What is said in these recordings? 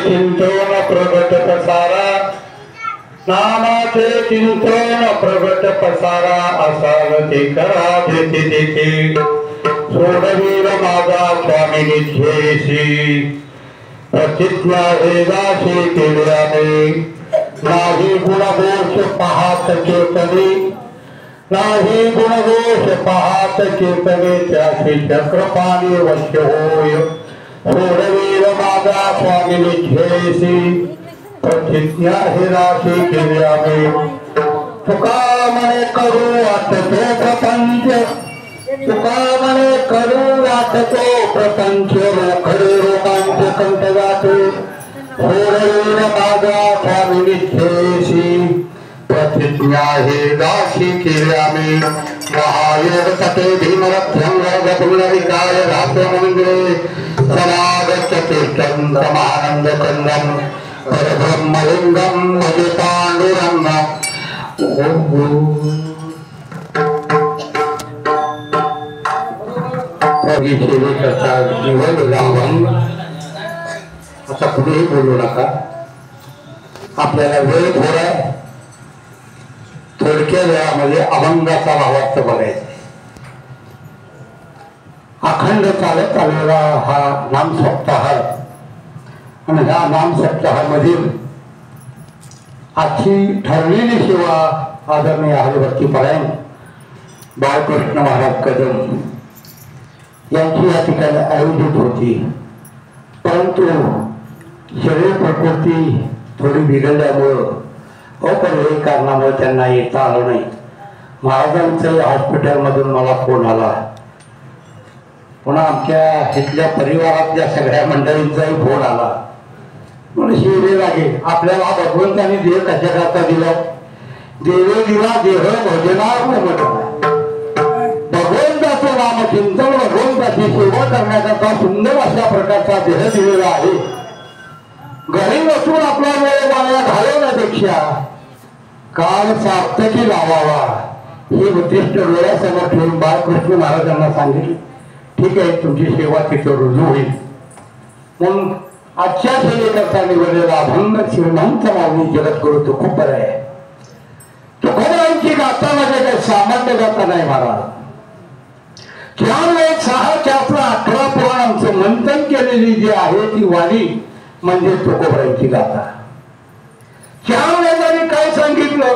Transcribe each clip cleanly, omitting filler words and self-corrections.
चिंतन प्रगट पसारा नामाचे चिंतन प्रगट पसारा असावते करा जेथे तेथे सोडवीर माझा स्वामी निध्येशी प्रतिज्ञा हे दाशी केल्याने नाही गुणदोष पाहात चेतने नाही गुणदोष पाहात चेतने त्याशी चक्रपाणी वश्य होय सोडवीर माझा स्वामी निध्येशी प्रतिज्ञा हे दाशी केल्याने तुका म्हणे करू वाटतो प्रपंच तुका म्हणे करू वाटतो प्रपंच रोखडे रोगांचे कंठ जाते सोडवीर माझा स्वामी निध्येशी प्रतिज्ञा हे दाशी केल्याने महायोग तटे भीमरथ्यंग पुण्यविकाय रात्रमंदिरे समागच्छते चन्द्रमानंद कंदम परब्रह्मलिंगम भजे पांडुरंगम आता कुठेही बोलू नका आपल्याला वेळ थोडा थोडक्या वेळामध्ये अभंगाचा भावार्थ बघायचा अखंड चालत आलेला हा नाम सप्ताह आणि ह्या नाम सप्ताहामधील आजची ठरलेली सेवा आदरणीय हरिभक्ती परायण बाळकृष्ण महाराज कदम यांची या ठिकाणी आयोजित होती परंतु शरीर प्रकृती थोडी बिघडल्यामुळं अपरिहार्य कारणामुळे त्यांना येता आलं नाही महाराजांचं हॉस्पिटलमधून मला फोन आला पुन्हा आमच्या इथल्या परिवारातल्या सगळ्या मंडळींचाही फोन आला म्हणून शिवले लागेल आपल्याला भगवंताने देह कशाकरता दिला देवे दिला देह भजनार्थ म्हटलं भगवंताचं नामचिंतन भगवंताची सेवा करण्याकरता सुंदर अशा प्रकारचा देह दिलेला आहे घरी बसून आपला वेळ वाया घालवण्यापेक्षा काल सार्थकी लावावा हे उद्दिष्ट डोळ्यासमोर ठेवून बाळकृष्ण महाराजांना सांगितले ठीक आहे तुमची सेवा तिथे रुजू होईल म्हणून आजच्या सेवेकरता निवडलेला अभंग श्रीमंत माऊली जगद्गुरु तुकोबर आहे तुकोबरांची गाथा म्हणजे काही सामान्य गाथा नाही महाराज त्यामुळे 6 शास्त्र 18 पुराणांचं मंथन केलेली जी आहे ती वाणी म्हणजे तुकोबरांची गाथा त्यावेळेला काय सांगितलं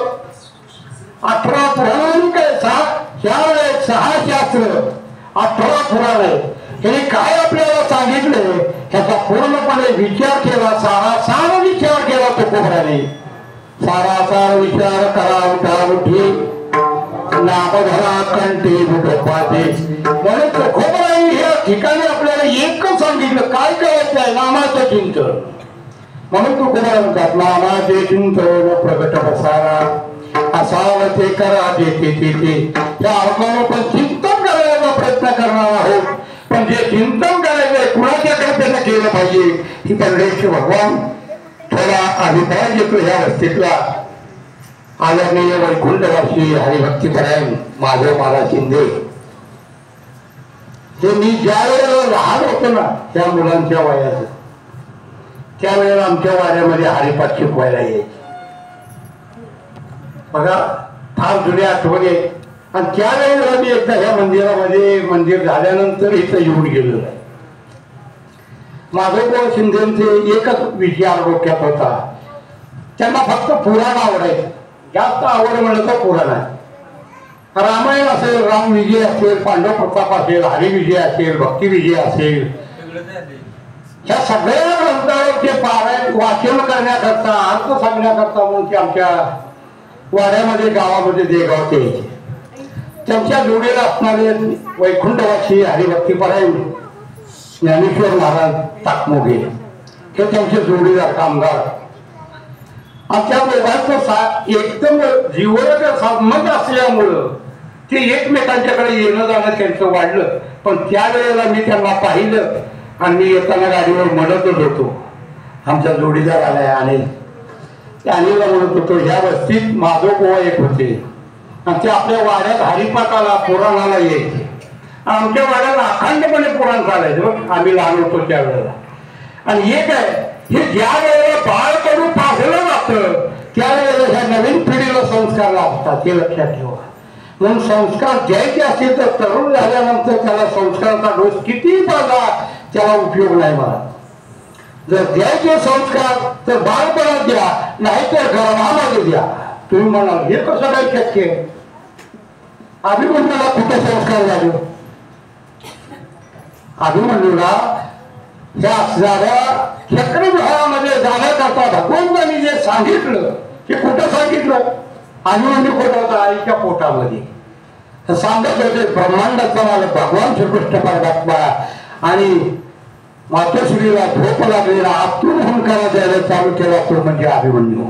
18 पुराण काय 6 शास्त्र 18 पुराण आहे हे काय आपल्याला सांगितले ह्याचा पूर्णपणे विचार केला सारा विचार केला तुकोबराने सारा विचार करा उठा उठी नाम धरा कंठी बुटोपाते म्हणून तुकोबराने या ठिकाणी आपल्याला एकच सांगितलं काय करायचं आहे नामाचं चिंतन म्हणून तुकोबरा म्हणतात नामाचे चिंतन प्रगट पसारा असावते करा जेथे तेथे या अर्थानं पण चिंतन करायचा प्रयत्न करणार आहोत पण जे चिंतन करायचंय कुणाच्याकडे त्याला केलं पाहिजे ही पंढरीचे भगवान थोडा अभिप्राय घेतो ह्या वस्तीतला आदरणीय वैकुंठवासी हरिभक्तीपरायण माधव महाराज शिंदे हे मी ज्या वेळेला लहान होतो ना त्या मुलांच्या वयाचं त्यावेळेला आमच्या वाड्यामध्ये हरिपाठ शिकवायला यायचे बघा फार जुने आठवणे आणि त्यावेळेला मी एकदा ह्या मंदिरामध्ये मंदिर झाल्यानंतर इथं येऊन गेलेलो आहे माधवराव शिंदेचे एकच विचार डोक्यात होता त्यांना फक्त पुराण आवडायचं जास्त आवड म्हणलं तर पुराण आहे रामायण असेल राम विजय असेल पांडव प्रताप असेल हरिविजय असेल भक्तिविजय असेल ह्या सगळ्या ग्रंथावर ते पारायण वाचन करण्याकरता अर्थ सांगण्याकरता म्हणून ते आमच्या वाड्यामध्ये गावामध्ये देगाव यायचे त्यांच्या जोडीला असणारे वैकुंठवासी हरिभक्तीपरायण ज्ञानेश्वर महाराज ताकमोगे हे त्यांचे जोडीदार कामगार आणि त्या दोघांचं एकदम जीवन संबंध असल्यामुळं ते एकमेकांच्याकडे येणं जाणं त्यांचं वाढलं पण त्यावेळेला मी त्यांना पाहिलं आणि मी येताना गाडीवर म्हणतच होतो आमचा जोडीदार आलाय अनिल अनिलला म्हणत होतो ह्या वस्तीत माधव बुवा एक होते आणि ते आपल्या वाड्यात हरिपाठाला पुराणाला यायचे आमच्या वाड्यात अखंडपणे पुराण चालायचं बघ आम्ही लहान होतो त्यावेळेला आणि एक आहे हे ज्या वेळेला बाळकडून पाजलं जातं त्यावेळेला ह्या नवीन पिढीला संस्कार लाभतात हे लक्षात ठेवा. म्हणून संस्कार द्यायचे असतील तर तरुण झाल्यानंतर त्याला संस्काराचा डोस किती पाजा त्याला उपयोग नाही मला. जर द्यायचे संस्कार तर बाळपणात द्या, नाहीतर गर्भामध्ये द्या. तुम्ही म्हणाल हे कसं काय शक्य आहे? अभिमन्यूला कुठे संस्कार झाले? अभिमन्यूला ह्या असणाऱ्या चक्रव्यूहामध्ये जाण्याकरता भगवंतांनी जे सांगितलं ते कुठं सांगितलं? अभिमन्यू कुठं होता? आईच्या पोटामध्ये सांगत होते ब्रह्मांडाचा मालक भगवान श्रीकृष्ण परमात्मा आणि मातोश्रीला झोप लागलेला आतून हुंकारा द्यायला चालू केला तो म्हणजे अभिमन्यू.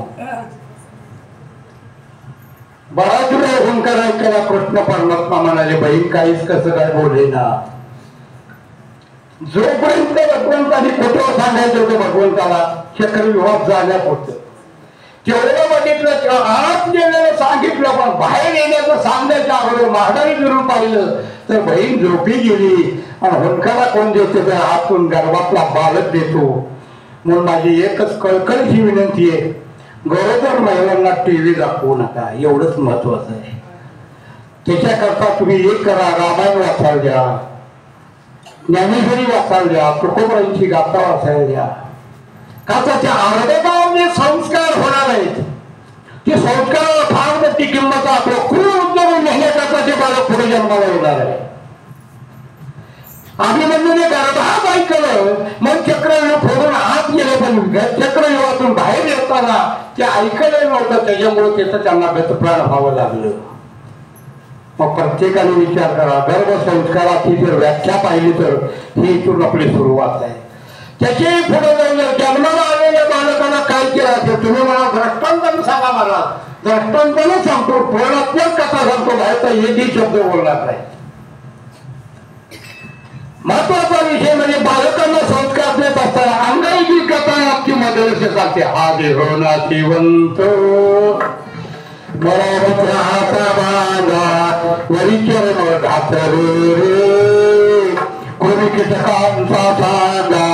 बराच वेळ हुंकार ऐकायला कृष्ण परमात्मा म्हणाले बहीण काहीच कसं काय बोले ना. जोपर्यंत भगवंतानी खोटं सांगायचं होतं भगवंताला चक्रव्यूहात जाण्यापुरतं तेवढं बघितलं तेव्हा आत गेलेलं सांगितलं, पण बाहेर येण्याचं सांगायचं अगोदर महागाई जरूर पाहिलं तर बहीण झोपी गेली आणि हुंकारा कोण देतो तर आतून गर्भातला बालक देतो. म्हणून माझी एकच कळकळीची विनंती आहे, गरोदर महिलांना टीव्ही दाखवू नका, एवढंच महत्वाचं आहे. त्याच्याकरता तुम्ही एक करा, रामायण वाचायला द्या, ज्ञानेश्वरी वाचायला द्या, तुकोबांची गाथा वाचायला द्या. का त्या अर्धगावने संस्कार होणार आहेत. ते संस्काराला फार मोठी किंमत आपलं खूप उद्योग मेहनताचा ते बालक पुढे जन्माला येणार आहे. अभिमन्यूने गर्भात ऐकलं, मग चक्रव्यूह फोडून आत गेले, पण चक्रव्यूहातून बाहेर येताना ते ऐकलं नव्हतं, त्याच्यामुळे त्याचं त्यांना गतप्राण व्हावं लागलं. मग प्रत्येकाने विचार करा, गर्भसंस्काराची जर व्याख्या पाहिली तर ही इथून आपली सुरुवात आहे. त्याच्याही पुढे जाऊन जन्माला आलेल्या बालकाला काय केलं असेल तुम्ही मला दृष्टांताने सांगा. मला दृष्टांताने सांगतो, पुराणात्मक कथा सांगतो, बाहेरचा एकही शब्द बोलणार नाही. महत्वाचा विषय म्हणजे बालकांना संस्कार देत असताना अंगाईची कथा आपली मदरसे सांगते. हा देह नाशिवंत बरोबर बांधा वरी चरण घातले रे कोणी कीटकांचा सांगा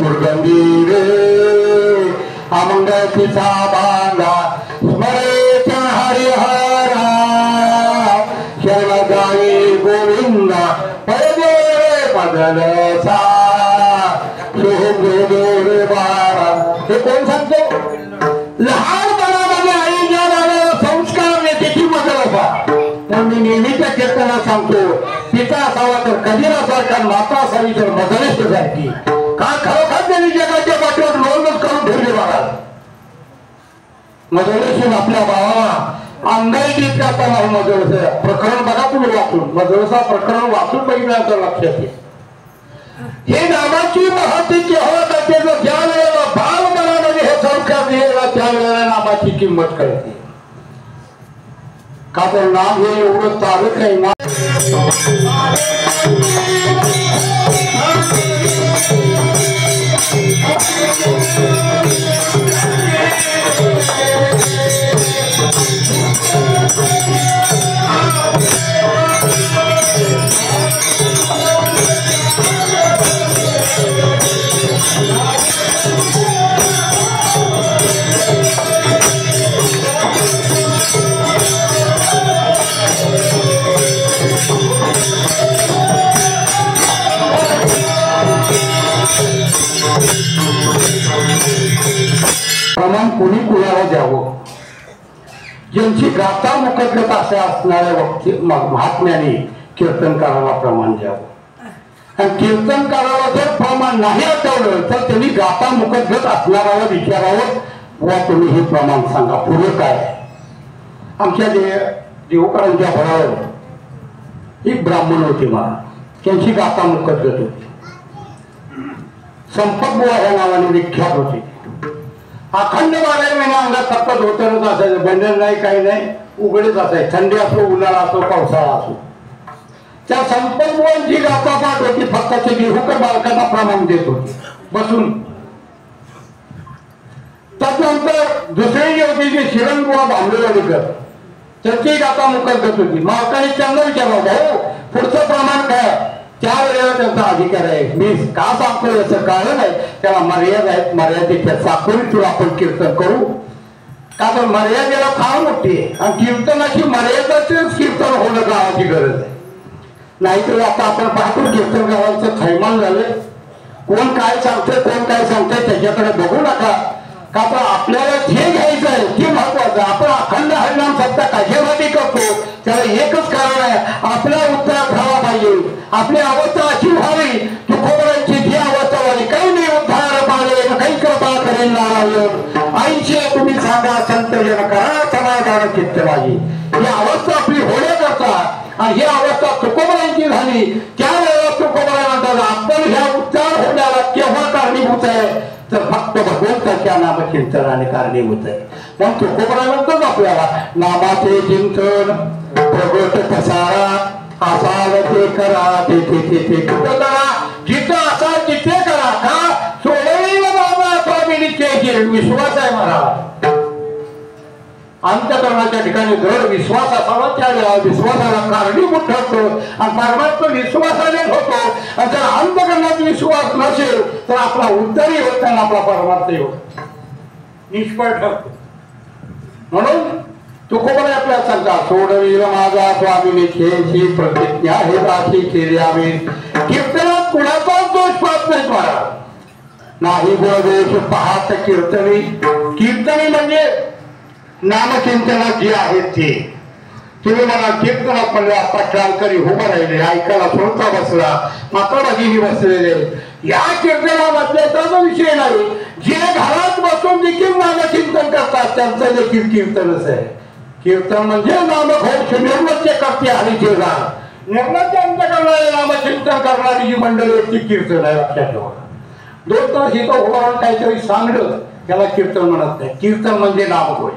दुर्गंधी रे अमंगतीचा बांधा स्मरेच्या हरिहरा शरण गावी गोविंदा पडले बदलसा रे बारा. हे कोण सांगतो? लहानपणामध्ये आईच्या नावाला संस्कार त्याची मदत असा. पण मी नेहमीच्या कीर्तनात सांगतो, पिता असावा तर कबीरासारखा, माता असावी तर मदरेश्वरसारखी. का खरोखर त्यांनी जगाच्या पाठीवर नोंदच करून ठेवली महाराज. मदरेश्वर आपल्या भावाला अंगाई करताना मदरसा प्रकरण बघा तुम्ही वाचून, मदरसा प्रकरण वाचून बघितल्यानंतर लक्षात येईल. हे नामाची महती केव्हा जाते, ज्या वेळेला बालपणामध्ये हे संस्कार दिलेला त्यावेळेला नामाची किंमत कळते. का तर नाम हे एवढं तारक आहे ना. प्रमाण कोणी कुणाला द्यावं. ज्यांची गाथा मुकदगत असे असणाऱ्या महात्म्याने कीर्तनकाराला प्रमाण द्यावं. आणि कीर्तनकाराला जर प्रमाण नाही आठवलं तर त्यांनी गाथा मुकदगत असणाऱ्याला विचारावं, वा तुम्ही हे प्रमाण सांगा पुढे काय. आमच्या देवकरांच्या घरावर एक ब्राह्मण होते महाराज, त्यांची गाथा मुकदगत होती. संपत बुवा ह्या नावाने विख्यात होते. अखंड 12 महिने अंगात सतत होतच असायचं, बंधन नाही काही नाही, उघडच असायचं. थंडी असो, उन्हाळा असो, पावसाळा असो. त्या संपत बुवांची गाथा पाठ होती. फक्त ते देहूकर बालकांना प्रमाण देत होते बसून. त्यानंतर दुसरी जी होती ती शिरणबुवा भांबलेवाडीकर, त्याची गाथा मुकदगत होती. मालकाने त्यांना विचारलं, भाऊ पुढचं प्रमाण काय? त्यावेळेला त्यांचा अधिकार आहे. मी का सांगतो याचं कारण आहे, त्याला मर्यादा आहेत. मर्यादेच्या चाकोरीतून आपण कीर्तन करू, का तर मर्यादेला फार मोठी आहे आणि कीर्तनाची मर्यादाचेच कीर्तन होणं गावाची गरज आहे. नाहीतर आता आपण पाहतो कीर्तन गावाचं थैमान झालंय. कोण काय सांगतंय कोण काय सांगतंय त्याच्याकडे बघू नका, का तर आपल्याला जे घ्यायचं आहे ते महत्वाचं. आपण अखंड हरिनाम सत्ता कशासाठी करतो, त्याला एकच कारण आहे, आपला उद्धार झाला पाहिजे. आपली अवस्था अशी व्हावी, तुकोबरांची जी अवस्था झाली, काही नाही उद्धार पाहिले काही कृपा करेल नारायण आईचे तुम्ही सांगा संत जन करा समाधान चित्त माझी. ही अवस्था आपली होण्याकरता आणि ही अवस्था तुकोबरांची झाली, त्यावेळेला तुकोबरा म्हणतात आपण ह्या उद्धार होण्याला केव्हा कारणीभूत आहे, तर फक्त भगवंताच्या नामचिंतनाने कारणीभूत आहे. मग तुकोबरा म्हणतात आपल्याला नामाचे चिंतन प्रगट पसारा असाल ते करा, ते कुठं करा, जिथं असाल तिथे करा. का सोडवलेलं बाबा स्वामीचे विश्वास आहे महाराज. अंतकरणाच्या ठिकाणी दृढ विश्वास असावा, त्या विश्वासाला कारणीभूत ठरतो आणि परमात्मा विश्वासाने होतो. आणि जर अंतकरणात विश्वास नसेल तर आपला उद्धारही होत नाही, आपला परमार्थही होत निष्फळ ठरतो. म्हणून तुकोबरा आपल्याला सांगता सोडविल माझा स्वामीने खेळची प्रतिज्ञा हे दासी केली आम्ही. कीर्तनात कुणाचाच दोष पाहत नाही महाराज, नाही गुणदोष पाहत कीर्तनी. कीर्तनी म्हणजे नामचिंतनात जे आहेत ते. तुम्ही मला कीर्तनात म्हणले आता क्रांतकारी उभं राहिले, ऐकायला श्रोता बसला, माता भगिनी बसलेले. या कीर्तनामध्ये त्याचा विषय नाही, जे घरात बसून देखील नामचिंतन करतात त्यांचं देखील कीर्तनच आहे. कीर्तन म्हणजे नामघोष निर्लज्ज करते हरीचे गाण. निर्लज्ज अंत करणारे नामचिंतन करणारी जी मंडळी आहे ती कीर्तन आहे. लक्षात ठेवा. 2 तास इथं उभं राहून काहीतरी सांगलं त्याला कीर्तन म्हणत नाही. कीर्तन म्हणजे नामघोष.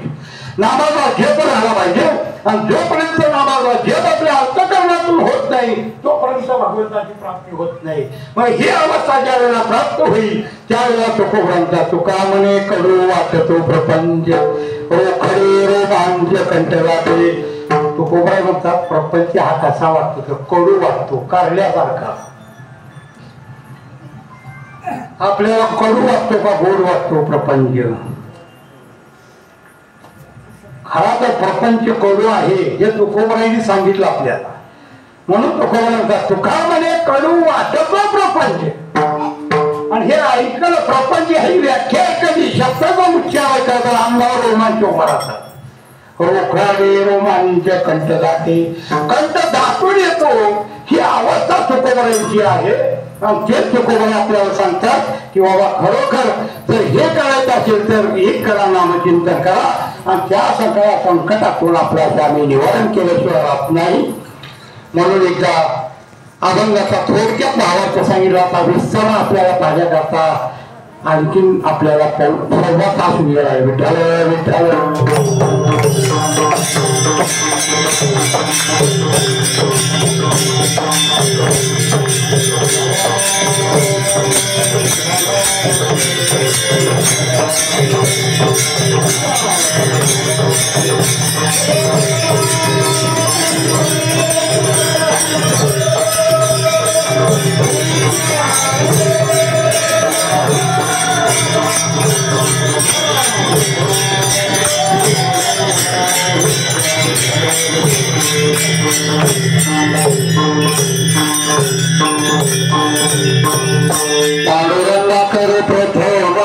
नामाचा जप झाला पाहिजे आणि जोपर्यंत नामाचा जप आपल्या अंतःकरणातून होत नाही तोपर्यंत भगवंताची प्राप्ती होत नाही. मग ही अवस्था ज्या वेळेला प्राप्त होईल त्यावेळेला तुकोबरांचा तुका म्हणे कडू वाटतो प्रपंच खडे रोमांच कंठगाते. तुकोबरा म्हणतात प्रपंच हा कसा वाटतो तर कडू वाटतो, कारल्यासारखा. आपल्याला कडू वाटतो का गोड वाटतो प्रपंच? खरा तर प्रपंच कडू आहे हे तुकोबरांनी सांगितलं आपल्याला. म्हणून तुकोबरा म्हणतात तुका म्हणे कडू वाटतो प्रपंच. आणि हे ऐकलं प्रपंच ही व्याख्या कधी शब्दाचा उच्चार करतात अंगावर रोमांच उभा राहतात. रोखडावे रोमांच कंठ दाटे, कंठ दाटून येतो ही अवस्था तुकोबरांची आहे. आणि तेच तुकोबरा आपल्याला सांगतात की बाबा खरोखर जर हे करायचं असेल तर एक करा, नामचिंतन करा आणि त्या सगळ्या संकटातून आपल्याला आम्ही निवारण केल्याशिवाय राहत नाही. म्हणून एकदा अभंगाचा थोडक्यात भावार्थ सांगितला. आता विस्तार आपल्याला ताज्या करता आणखीन आपल्याला सर्वात तास वेळ आहे. विठ्ठल विठ्ठल पांडुरंगा कर प्रथम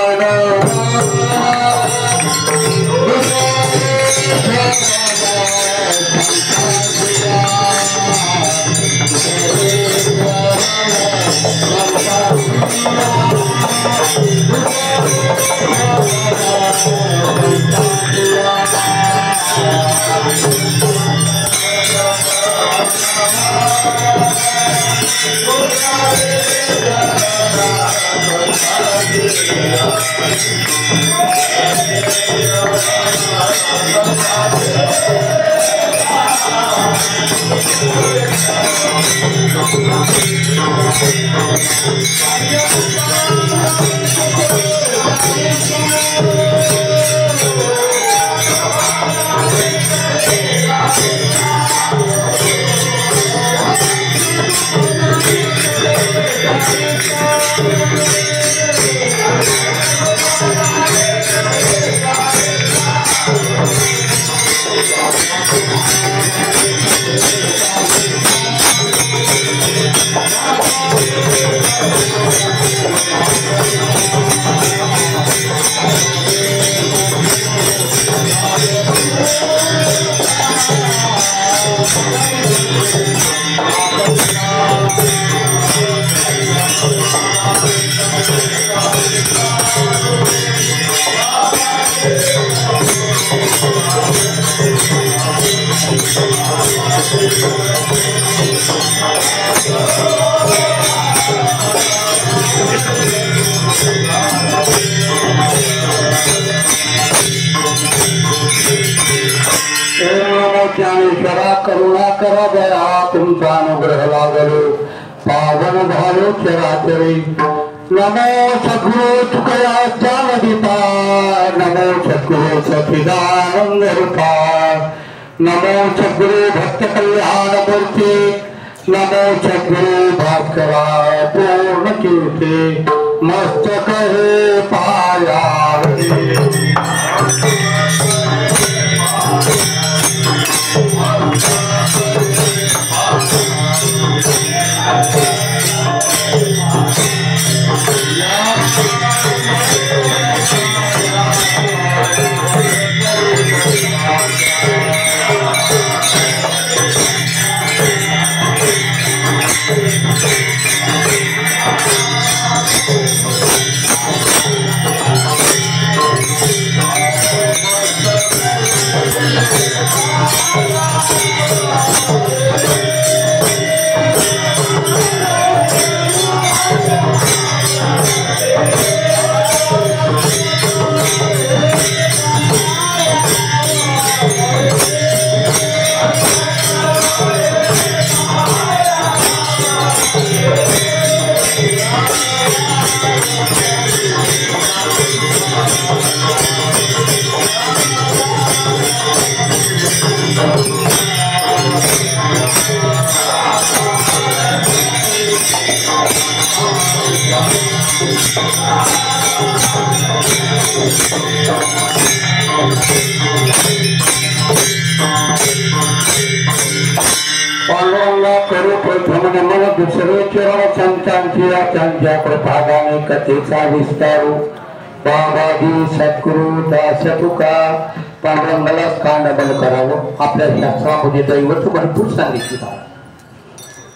ज्ञानेश्वरा करुणा करा दया तुमचा अनुग्रह लागलो पावन झालो चराचरी नमो सद्गुरु तुकया ज्ञानदीपा नमो सद्गुरु सच्चिदानंद रूपा नमो सद्गुरु भक्त कल्याण मूर्ती नमो सद्गुरु भास्करा पूर्ण कीर्ती मस्तक हे पाया दुसरे चरण संतांची त्यांच्या कृपागाने कथेचा विस्तारू बाबाजी सद्गुरु दास तुका पांडुरंगालाच कांड बंद करावं आपल्या शास्त्रामध्ये दैवत भरपूर सांगितली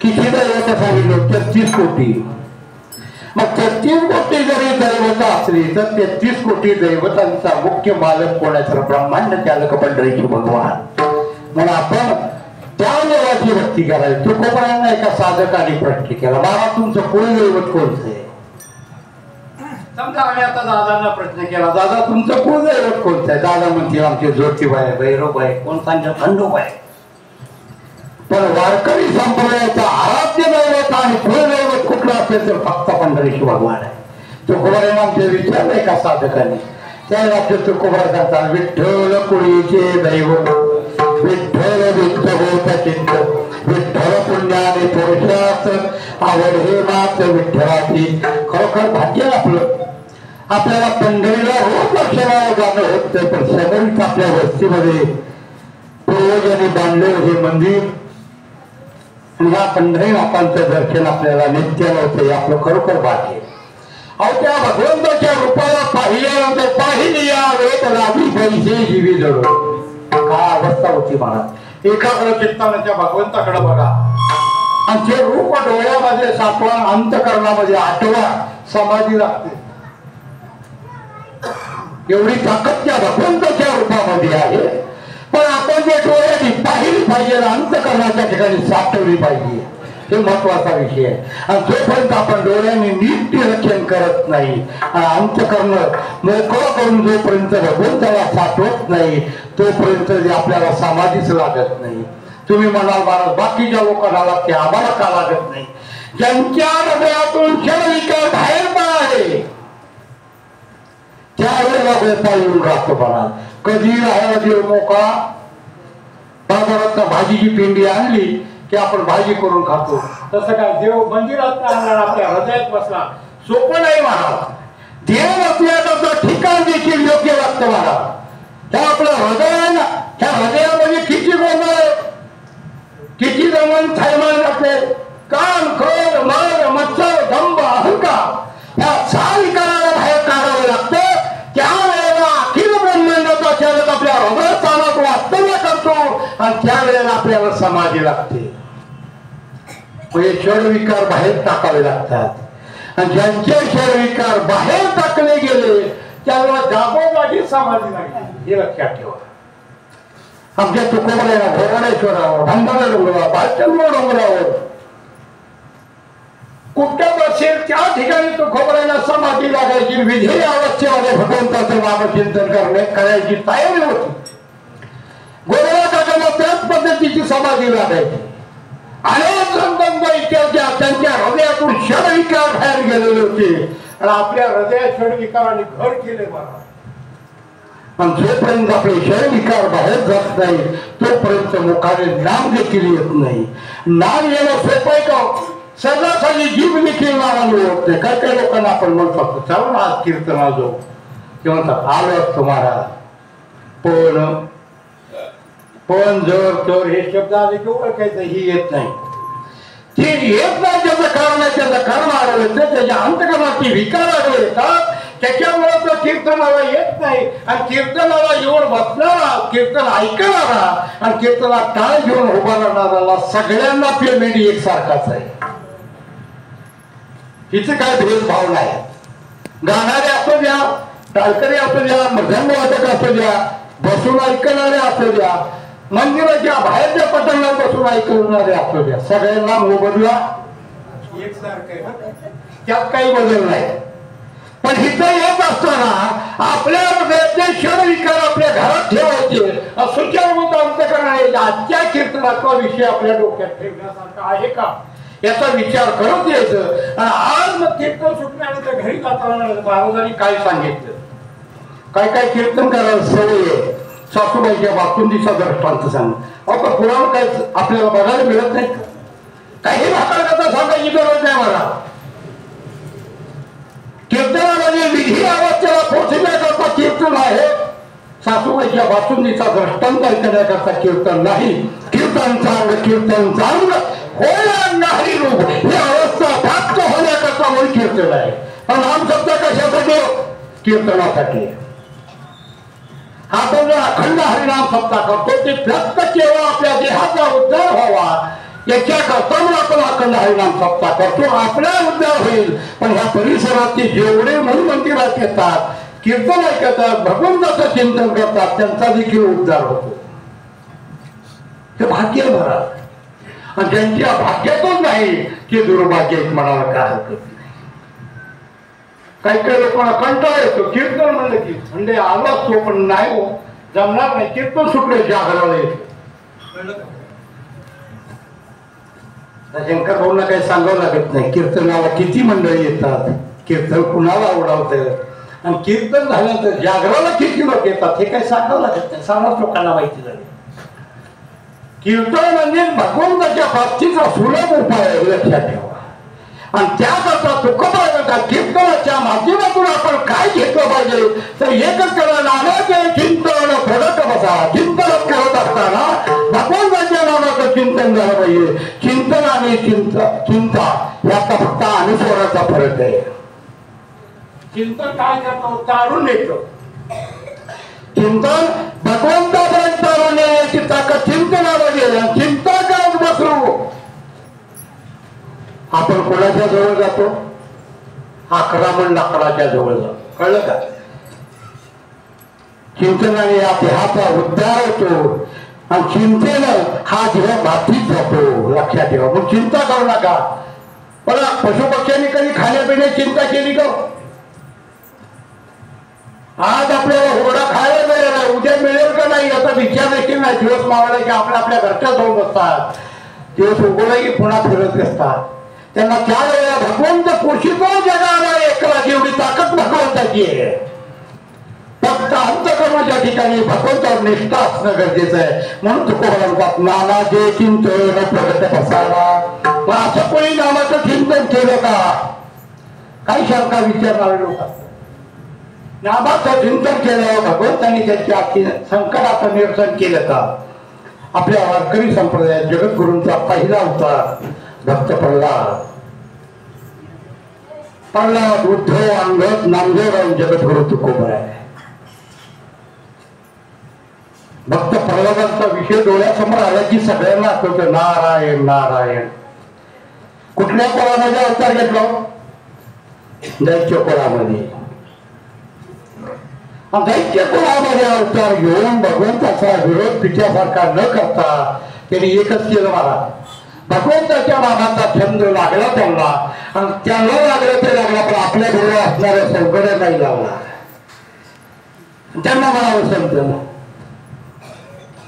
किती दैवत सांगितलं 33 कोटी मग 33 कोटी जरी दैवत असली तर 33 कोटी दैवतांचा मुख्य मालक कोणाचा ब्रह्मांड चालक पंढरीचे भगवान म्हणून आपण त्या देवाची भक्ती करायची तुकोबरांना एका साधकाने प्रश्न केला बाबा तुमचं कुळदैवत कोणतं आहे समजा आम्ही आता दादांना प्रश्न केला दादा तुमचं कुळदैवत कोणतं आहे दादा म्हणते आमचे ज्योतिबाई भैरवबाई कोण सांगतात खंडोबाई पण वारकरी संप्रदायाचा आराध्य दैवत आणि कुळदैवत कुठलं असेल तर फक्त पंढरीचे भगवान आहे तुकोबरांना आमचे विचारलं एका साधकाने त्यावेळी आपले तुकोबरा सांगतात विठ्ठल कुळीचे दैवत विठ्ठल चित्त विठ्ठल पुण्याने पुरुषात आवड हे मात विठ्ठलाची खरोखर भाग्य आपलं आपल्याला पंढरीला रोज दर्शनाला जाणं होत नाही पण समोरीत आपल्या वस्तीमध्ये पूर्वजांनी बांधलेलं हे मंदिर आणि या पंढरीनाथांचं दर्शन आपल्याला नित्याला होतं आपलं खरोखर भाग्य अहो त्या भगवंताच्या रूपाला पाहिल्यानंतर पाहिली या वेळी पैसे जीवी जडो काय अवस्था होती महाराज एकाकडे चित्तानं त्या भगवंताकडे बघा आणि जे रूप डोळ्यामध्ये सातवा अंतकरणामध्ये आठवा समाधी लागते एवढी ताकद त्या भगवंताच्या रूपामध्ये आहे पण आपण जे डोळ्याने पाहिली पाहिजे अंतकरणाच्या ठिकाणी साठवली पाहिजे हे महत्वाचा विषय आहे आणि जोपर्यंत आपण डोळ्याने नीट रक्षण करत नाही आणि अंतकरण मोकळं करून जोपर्यंत भगवंताला साठवत नाही तोपर्यंत आपल्याला समाधीच लागत नाही तुम्ही म्हणाल महाराज बाकीच्या लोकांना लागते आम्हाला का लागत नाही ज्यांच्या हृदयातून क्षणविकार बाहेर पडाले त्यावेळेला वेता येऊन राहतो महाराज कधी राहायला देव मोकळा बाजारात भाजीची पिंडी आणली की आपण भाजी करून खातो तसं काय देव मंदिरात आणणार आपल्या हृदयात बसला सोपं नाही महाराज देव असल्याचं ठिकाण देखील योग्य वाटतं महाराज त्या आपलं हृदय ना त्या हृदयामध्ये किती गोंधळ आहे किती जमन थैमान असते कान खोल मर मत्सर दंभ अहंकार या 6 विकाराला बाहेर काढावं लागतं त्यावेळेला आणि त्यावेळेला आपल्याला समाधी लागते. म्हणजे षडविकार बाहेर टाकावे लागतात आणि ज्यांचे षडविकार बाहेर टाकले गेले त्याला जागोजागी समाधी लागली. हे लक्षात ठेवा. आमच्या तुकोबऱ्याला भोगणेश्वरावर, भंडारा डोंगरावर, भालचंद्र डोंगरावर कुठं असेल त्या ठिकाणी तुकोबऱ्याला समाधी लागायची. विधी अवस्थेमध्ये भगवंताचं नामचिंतन करायची तयारी होती. गोरेला काकाला त्याच पद्धतीची समाधी लागायची. अनेक संतांचा इतिहास त्यांच्या हृदयातून षडविकार बाहेर गेलेले होते आणि आपल्या हृदयात षडविकाराने घर केले. मला पण जोपर्यंत आपले षडविकार बाहेर जात नाही तोपर्यंत मुखाने नाम देखील येत नाही. नाम येणं सोपं आहे का? सहजासहजी जीभ देखील नावाने होत नाही. काही काही लोकांना आपण म्हणतो चला आज कीर्तना जाऊ किंवा आलो तुम्हाला पण जर तर हे शब्द आले की ओळखायचं ही येत नाही. ते येत नाही त्याचं कारण आहे. त्याचं कारण आढळलं त्याच्या अंतकरणाची विकार आढळले येतात. त्याच्यामुळे तो कीर्तनाला येत नाही आणि कीर्तनाला येऊन बसणारा, कीर्तन ऐकणारा आणि कीर्तनात टाळ घेऊन उभा राहणारा सगळ्यांना पेमेंट एकसारखाच आहे. हिचं काय भेदभाव नाही. गाणारे असू द्या, टाळकरी असू द्या, मृदंगवादक असू द्या, बसून ऐकणारे असू द्या, मंदिराच्या बाहेरच्या पटांना बसून ऐकणारे असू द्या, सगळ्यांना मोबदला एकसारखं. त्यात काही बदल नाही. पण इथं येत असताना आपल्या हृदयातले षडविकार आपल्या घरात ठेवायचे. सुचारूपता अंतकरणाने आजच्या कीर्तनाचा विषय आपल्या डोक्यात ठेवण्यासारखा आहे का याचा विचार करत यायचं. आणि आज मग कीर्तन सुटल्यानंतर घरी जाताना महाराजांनी काय सांगितलं. काय काय कीर्तन करायला सवय आहे. सासूबाईच्या बासुंदीचा दृष्टांत सांग. अहो पुराण काय आपल्याला बघायला मिळत नाही. काही भाकर कथा सांगायची गरज नाही. मला कीर्तनामध्ये विधी अवस्थेला पोहोचण्याकरता कीर्तन आहे. सासूबाईच्या बासुंदीचा दृष्टांत ऐकण्याकरता कीर्तन नाही. कीर्तन चांग होय नाही रूप ही अवस्था प्राप्त होण्याकरता म्हणून कीर्तन आहे. पण नाम शब्द कशासाठी? कीर्तनासाठी. आपण अखंड हरिनाम सप्ताह करतो ते फक्त केवळ आपल्या देहाचा उद्धार व्हावा याच्याकरता आपण अखंड हरिनाम सप्ताह करतो. आपला उद्धार होईल. पण ह्या परिसरातले जेवढे म्हणून मंदिरात येतात, कीर्तन ऐकतात, भगवंताचं चिंतन करतात, त्यांचा देखील उद्धार होतो. हे भाग्य भरा. आणि ज्यांच्या भाग्यातच नाही ते दुर्भाग्य म्हणाला काय हरकत नाही. काही काही लोकांना कंटाळा येतो. कीर्तन म्हणलं की म्हणजे आवाज तो पण नाही हो जमणार नाही. कीर्तन सुटले जागराला येतो. शंकर भाऊंना काही सांगावं लागत नाही. कीर्तनाला किती मंडळी येतात, कीर्तन कुणाला आवडतं आणि कीर्तन झाल्यानंतर जागराला किती लोक येतात हे काही सांगावं लागत नाही. सर्वच लोकांना माहिती झाली. कीर्तन म्हणजे भगवंताच्या प्राप्तीचा सुलभ उपाय आहे. लक्षात ठेवा. आणि त्याकरता तुकोबा कीर्तनाच्या माध्यमातून आपण काय घेतलं पाहिजे तर एकच करा. नामाचे चिंतन घडत बसा. चिंतन करत असताना भगवंताच्या नामाचं चिंतन झालं पाहिजे. चिंतन आणि चिंता याचा फक्त अनुस्वाराचा फरक आहे. चिंतन काय करतो? तारून येतो. चिंतन भगवंतापर्यंत तारून येण्याची ताकद चिंतनामध्ये. चिंता करत बसलो आपण कोणाच्या जवळ जातो? आक्रमण लाकडाच्या जवळ जातो. कळलं का? चिंतनाने या देहाचा उद्धार होतो आणि चिंतेनं हा देह मातीत जातो. लक्षात ठेवा. मग चिंता करू नका. पण पशुपक्ष्यांनी कधी खाण्यापिण्याची चिंता केली का? आज आपल्याला हुरडा खायला मिळेल, उद्या मिळेल का नाही याचा विचार देखील नाही. दिवस मावळा की आपल्या घरच्या जाऊन बसतात. दिवस उगवला की पुन्हा फिरत असतात. त्यांना त्यावेळेला भगवंत पोषितो जगाला एकला जेवढी ताकद भगवंताची आहे. फक्त अंतकर्माच्या ठिकाणी भगवंतावर निष्ठा असणं गरजेचं आहे. म्हणून तुकोबा म्हणतात नाना जे चिंतन प्रगट बसावा. पण असं कोणी नामाचं चिंतन केलं का? काही शंका विचारणारे लोक असतात. नामाचं चिंतन केलं भगवंतांनी त्यांच्या संकटाचं निरसन केलं का? आपल्या वारकरी संप्रदायात जगद्गुरूंचा पहिला अवतार भक्त प्रल्हाद उद्धव अंगद नामदेव जगद्गुरु तुकोबा आहे. भक्त प्रल्हादांचा विषय डोळ्यासमोर आला की सगळ्यांना आठवतं नारायण नारायण. कुठल्या कुळामध्ये अवतार घेतला? दैत्य कुळामध्ये. दैत्य कुळामध्ये अवतार घेऊन भगवंताचा विरोध पित्यासारखा न करता त्यांनी एकच केलं महाराज. भगवंताच्या नामाचा छंद लागला त्यांना आणि त्यांना लागलं ते लागला पण आपल्या बरोबर असणाऱ्या संकट नाही लागला. त्यांना म्हणावं समजलं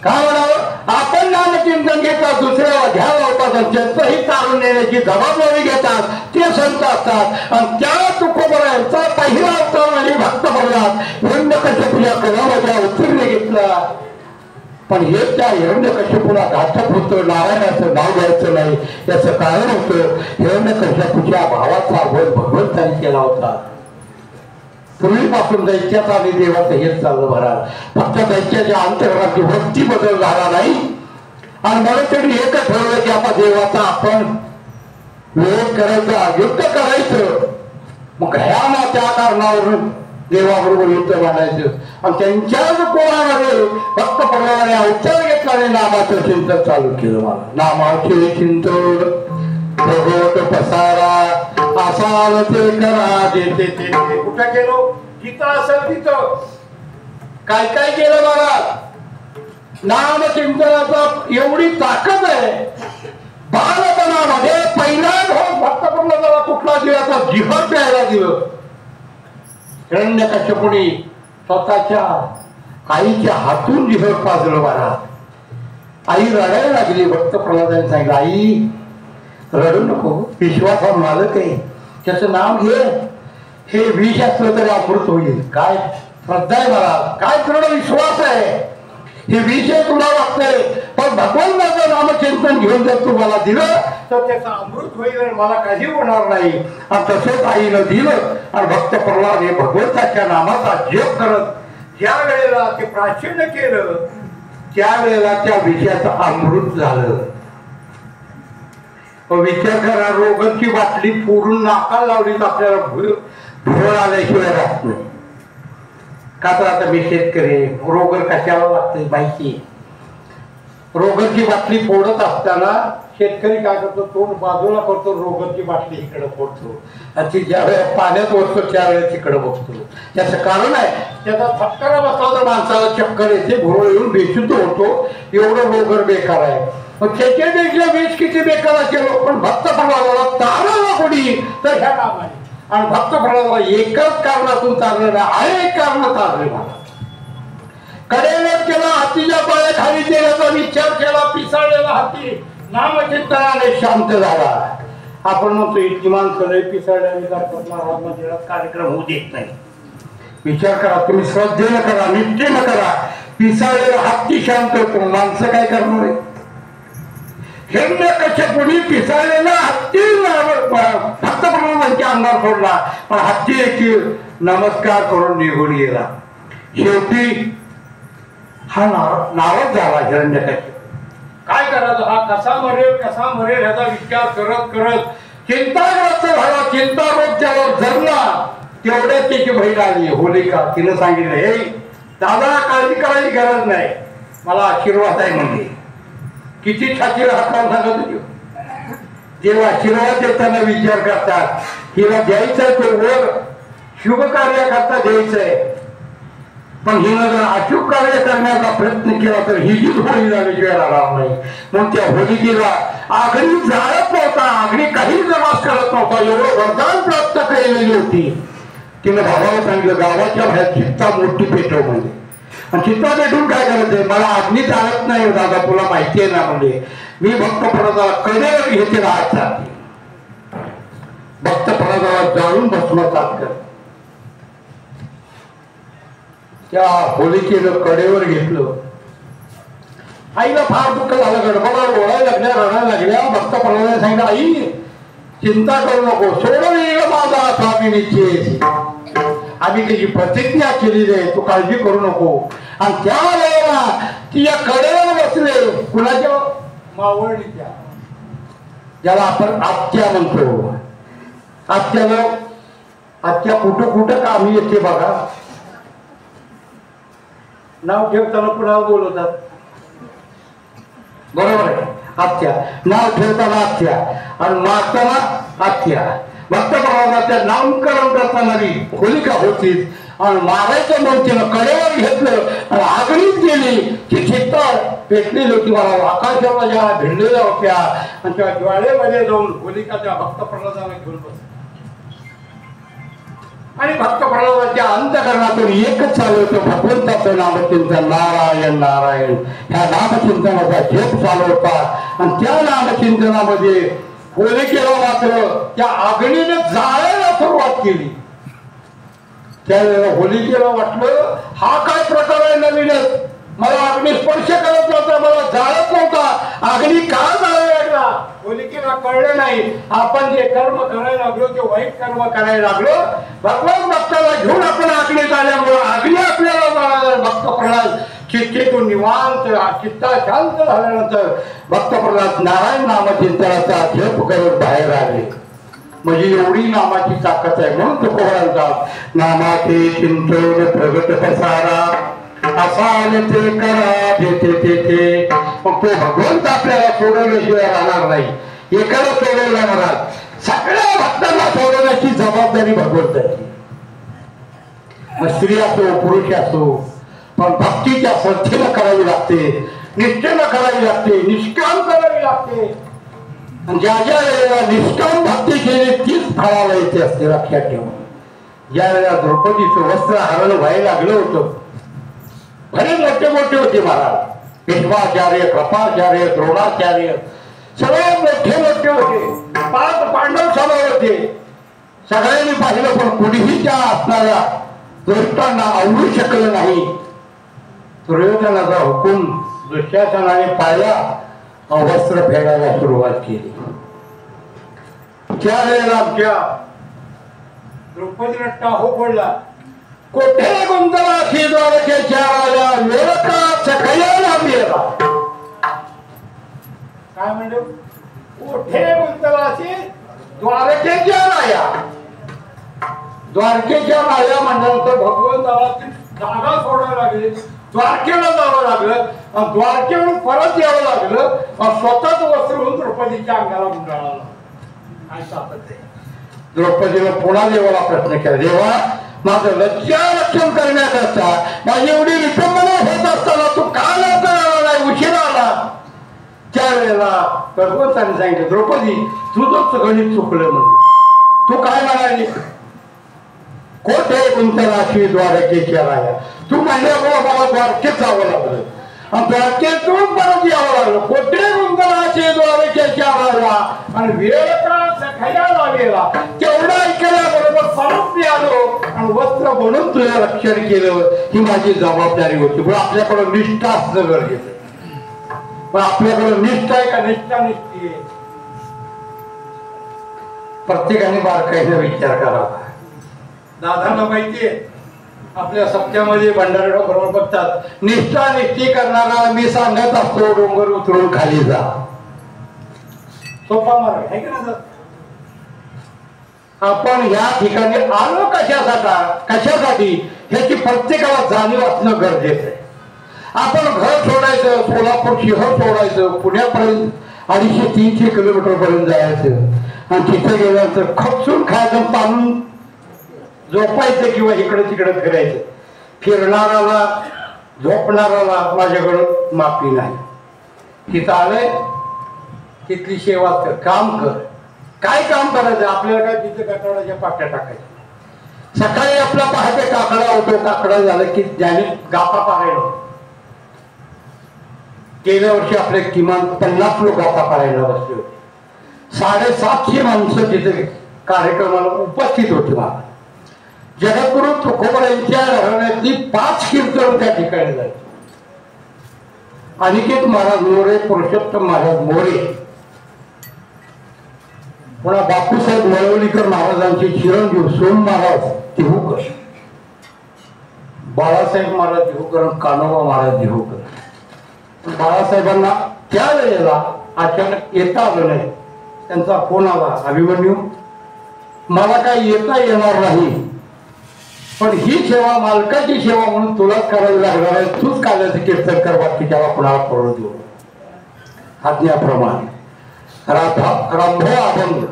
काय म्हणावं? आपण नामचिंतन घेतात दुसऱ्याला घ्या लावतात त्यांचंही तारून नेण्याची जबाबदारी घेतात ते संत असतात. आणि त्या तुकोबरायांचा पहिला अवतार म्हणजे भक्त प्रल्हाद हिरण्यकश्यपूच्या कलामध्ये उत्तीर्ण घेतला. पण हे त्या हिरण्यकश्यपूला घातक होतं. नारायणाचं नाव घ्यायचं नाही याचं कारण होतं हिरण्यकश्यपूच्या भावाचा वध भगवंताने केला होता. पूर्वीपासून दैत्याचा आणि देवाचं हेच चाललं महाराज. फक्त दैत्याच्या अंतर्गत वृत्ती बदल झाला नाही आणि म्हणून त्यांनी एकच ठरवलं की आता देवाचा आपण विरोध करायचा युद्ध करायचं. मग ह्या ना त्या कारणावरून देवाबरोबर युद्ध मांडायचं आणि त्यांच्याच कोणामध्ये भक्त प्रल्हादाने अवतार घेतला आणि नामाचं चिंतन चालू केलं. मला नामाचे चिंतन भगवत पसारा असाल ते करा देते ते. कुठं गेलो? जिथं असेल तिथं काय काय केलं महाराज. नामचिंतनाचा एवढी ताकद आहे. बालपणामध्ये पहिला भक्त प्रल्हादाला कुठला दिला? जिहर प्यायला दिलं. हिरण्यकश्यपूने स्वतःच्या आईच्या हातून जिहर पाजलं महाराज. आई रडायला लागली. भक्त प्रल्हादाने सांगितलं आई रडू नको, विश्वासा मालक आहे त्याचं नाव घे. हे विष असलं तरी अमृत होईल. काय श्रद्धा आहे मला, काय दृढ विश्वास आहे. हे विष आहे तुला वाटतंय पण भगवंताचं नामचिंतन घेऊन जर तू मला दिलं तर त्याचं अमृत होईल आणि मला काही होणार नाही. आणि तसंच आईनं दिलं आणि भक्त प्रल्हाद हे भगवंताच्या नामाचा जप करत ज्या वेळेला ते प्राचीन केलं त्यावेळेला त्या विषयाचं अमृत झालं. विचार करा, रोगरची बाटली फोडून नाकाला लावली तर आपल्याला भुरळ आल्याशिवाय राहत नाही. का तर आता मी शेतकरी, रोगर कशाला लागते माहिती. रोगरची बाटली फोडत असताना शेतकरी काय करतो? तोंड बाजूला करतो, रोगरची बाटली इकडे फोडतो आणि ती ज्या वेळेला पाण्यात बसतो त्यावेळेस तिकडे बसतो. त्याचं कारण आहे त्याचा फटकारा बसला तर माणसाला चक्कर येते, भुरळ येऊन बेशुद्ध होतो. एवढं रोगर बेकार आहे. मग त्याच्यापेक्षा वीज किती बेकार असेल पण भक्त प्रल्हादाला तारला कोणी तर ह्या नामाने. आणि भक्त प्रल्हादाला एकच कारणातून तारलेलं आहे, अनेक कारण तारले मला. कडेवर केला, हातीच्या पायाखाली देण्याचा विचार केला, पिसाळलेला हाती नामचिंतनाने शांत झाला. आपण म्हणतो इतकी माणसं नाही पिसाळल्या मंदिरात कार्यक्रम होऊ देत नाही. विचार करा, तुम्ही श्रद्धेनं करा, निष्ठेनं करा. पिसाळलेला हत्ती शांत होतो, माणसं काय करणार आहे? हिरण्यकश्यपूने पिसाळलेला हत्ती भक्त प्रल्हादांच्या अंगावर फोडला पण हत्ती एक नमस्कार करून निघून गेला. शेवटी हा नाराज झाला हिरण्यकश्यप. काय करायचं? हा कसा मरेल ह्याचा विचार करत करत चिंताग्रस्त झाला. चिंतारोग त्यावर धरला. तेवढ्यात त्याची बहीण आली होलिका. तिनं सांगितलं हे दादा काळजी करायची गरज नाही, मला आशीर्वाद आहे म्हणजे. किती छातीला हात लावून सांगत होती. जेव्हा आशीर्वाद देताना विचार करतात हिला द्यायचंय तो वर शुभ कार्य करता द्यायचंय पण हिनं जर अचूक कार्य करण्याचा प्रयत्न केला तर ही जी होळी झाल्याची वेळ राहणार नाही. मग त्या होलिकेला आगरी जाळत नव्हता, आगरी काही जमास करत नव्हता, एवढं वरदान प्राप्त केलेली होती. तिने भावाला सांगितलं गावाच्या बाहेर चित्ता मोठी पेटव म्हणजे. आणि चित्ता पेटून काय करायचंय? मला अग्नी चालत नाही दादा, तुला माहिती आहे ना. म्हणजे मी भक्त प्रल्हादाला कडेवर घेते राहत जाते. भक्त प्रल्हादाला जाळून भस्मसात कर. त्या होलिकेनं कडेवर घेतलं. आईला फार दुःख झालं, गडबडा ओढायला लागल्या, रडायला लागल्या. भक्त प्रल्हादाने सांगितलं आई चिंता करू नको, सोडून येईल माझा स्वामी निश्चय. आम्ही त्याची प्रतिज्ञा केलेली आहे, तू काळजी करू नको. आणि त्या वेळेला ती या कडेवर बसले. कुणाच्या? मावळणीच्या, ज्याला आपण आत्या म्हणतो. आत्याला आत्या कुठं कुठं कामी येते बघा. नाव ठेवताना कुणाला बोलवतात? बरोबर आहे. आत्या नाव ठेवताना आत्या आणि मारताना आत्या. भक्त प्रल्हादाच्या नामकरण करताना होलिका होती आणि मारायचं म्हणून तिनं कडेवर घेतलं आणि आगळीत गेली. ती चित्ता पेटलेली होती, मला आकाशाला ज्या भिडलेल्या होत्या आणि त्या ज्वाळेमध्ये जाऊन होलिकाच्या भक्त प्रल्हादाला घेऊन बसली. आणि भक्त प्रल्हादाच्या अंतकरणातून एकच चालू होतं, भगवंताचं नामचिंतन. नारायण नारायण ह्या नामचिंतनाचा जप चालू होता. आणि त्या नामचिंतनामध्ये होलिकेला मात्र त्या आगणीने जाळायला सुरुवात केली. त्यावेळेला होलिकेला वाटलं हा काय प्रकार आहे नवीनच, मला अग्नी स्पर्श करत नव्हता, मला जाळत नव्हता, अग्नी का जाळायला लागला. होलिकेला कळलं नाही आपण जे कर्म करायला लागलो ते वाईट कर्म करायला लागलो. भगवान भक्ताला घेऊन आपण अग्नीत आल्यामुळं अग्नी आपल्याला जाळायला. भक्त प्रल्हाद चित्तेतून निवांत चित्ता शांत झाल्यानंतर भक्त प्रल्हाद नारायण नामचिंतनाचा जप करत बाहेर आले. म्हणजे एवढी नामाची ताकद आहे. म्हणून तुकोबांचा नामाचे चिंतन प्रगट पसारा असा ते करा जेथे तेथे. मग तो भगवंत आपल्याला सोडवल्याशिवाय राहणार नाही. एकाला सोडवला महाराज, सगळ्या भक्तांना सोडवण्याची जबाबदारी भगवंताची. मग स्त्री असो पुरुष असो, पण भक्तीच्या श्रद्धेनं करावी लागते, निष्ठेनं करावी लागते, निष्काम करावी लागते. ज्या ज्या वेळेला निष्काम भक्ती केली तीच फळाला येते असते. लक्षात ठेवा. ज्या वेळेला द्रौपदीचं वस्त्र हरण व्हायला लागलं होतं, बरेच मोठे मोठे होते महाराज. भीष्माचार्य, कृपाचार्य, द्रोणाचार्य सगळे मोठे मोठे होते. 5 पांडव सभा होते. सगळ्यांनी पाहिलं पण कुणीही त्या असणाऱ्या दुष्टांना आवडू शकलं नाही. दुर्योधनाचा हुकूम दुःशासनाने पाळला, वस्त्र फेडायला सुरुवात केली. त्यावेळेला आमच्या द्रौपदीला टाहो पडला. कोठे गुंतला अशी द्वारकेच्या राजा, वेळका सखयाला मेला. काय म्हणतो? कोठे गुंतला अशी द्वारकेच्या राजा. द्वारकेच्या राजा म्हणल्यानंतर भगवंताला जागा सोडायला लागली, द्वारकेला जावं लागलं. द्वारकेवरून परत यावं लागलं. स्वतःच वस्त्र होऊन द्रौपदीच्या अंगाला गुंडाळला. काय सापडते? द्रौपदीला पुन्हा देवाला प्रश्न केला, देवा माझं लज्जा रक्षण करण्याकरता माझी एवढी विटंबना होत असताना तू का लवकर आला नाही, उशीर आला. त्यावेळेला भगवंताने सांगितलं, द्रौपदी तुझंच गणित चुकलं. म्हणजे तू काय म्हणाली, कोठे गुंतलाशी द्वारकेच्या राया. तू म्हणल्यामुळे मला द्वारकेत जावं लागलं आणि द्वारकेतून परत यावं लागलं. कोठे गुंतलाशी द्वारकेच्या राया आणि वेळ का सखयाला गेला. तेवढं ऐकल्याबरोबर परत मी आलो आणि वस्त्र बनून तुझं रक्षण केलं. ही माझी जबाबदारी होती. पण आपल्याकडं निष्ठा असणं गरजेचं आहे. पण आपल्याकडं निष्ठा आहे का? निष्ठा निष्ठी आहे. प्रत्येकाने बारकाईने विचार करावा. दादांना माहितीये आपल्या सप्त्यामध्ये भंडारा बरोबर बघतात, निष्ठा निष्ठी करणारा मी सांगत असतो डोंगर उतरून खाली जा. सोपा मार्ग आहे का ना? आपण या ठिकाणी आलो कशासाठी ह्याची प्रत्येकाला जाणीव असणं गरजेचं आहे. आपण घर सोडायचं, सोलापूर शहर सोडायचं, पुण्यापर्यंत 250-300 किलोमीटर पर्यंत जायचं आणि तिथे गेल्यानंतर खपसून खायचं, ताणून झोपायचं किंवा इकडे तिकडे फिरायचं. फिरणाराला झोपणाराला माझ्याकडं माफी नाही. तिथं आलंय तिथली सेवा कर, काम कर. काय काम करायचं आपल्याला? काय तिथे कटाळाच्या पाट्या टाकायच्या. सकाळी आपला पहाटे काकडा होतो, काकडा झालं की ज्याने गापा पारायला. गेल्या वर्षी आपले किमान 50 लोक गापा पारायला बसले होते. 750 माणसं तिथे कार्यक्रमाला उपस्थित होती. मला जगद्गुरु तुकोबारायांच्या घराण्यातली 5 कीर्तन त्या ठिकाणी झाली. अनिकेत महाराज मोरे, पुरुषोत्तम महाराज मोरे, पुन्हा बापूसाहेब मळवलीकर महाराजांचे चिरंजीव सोम महाराज देहूकर, बाळासाहेब महाराज देहूकर, कान्होबा महाराज देहूकर. बाळासाहेबांना त्यावेळेला अचानक येता आलं नाही. त्यांचा फोन आला, अभिमन्यू मला काही येता येणार नाही, पण ही सेवा मालकाची सेवा म्हणून तुलाच करावी लागणार आहे. तूच काल्याचं कीर्तन कर, बाकी त्याला कुणाला करू देऊ. आज्ञाप्रमाणे रंभो अभंग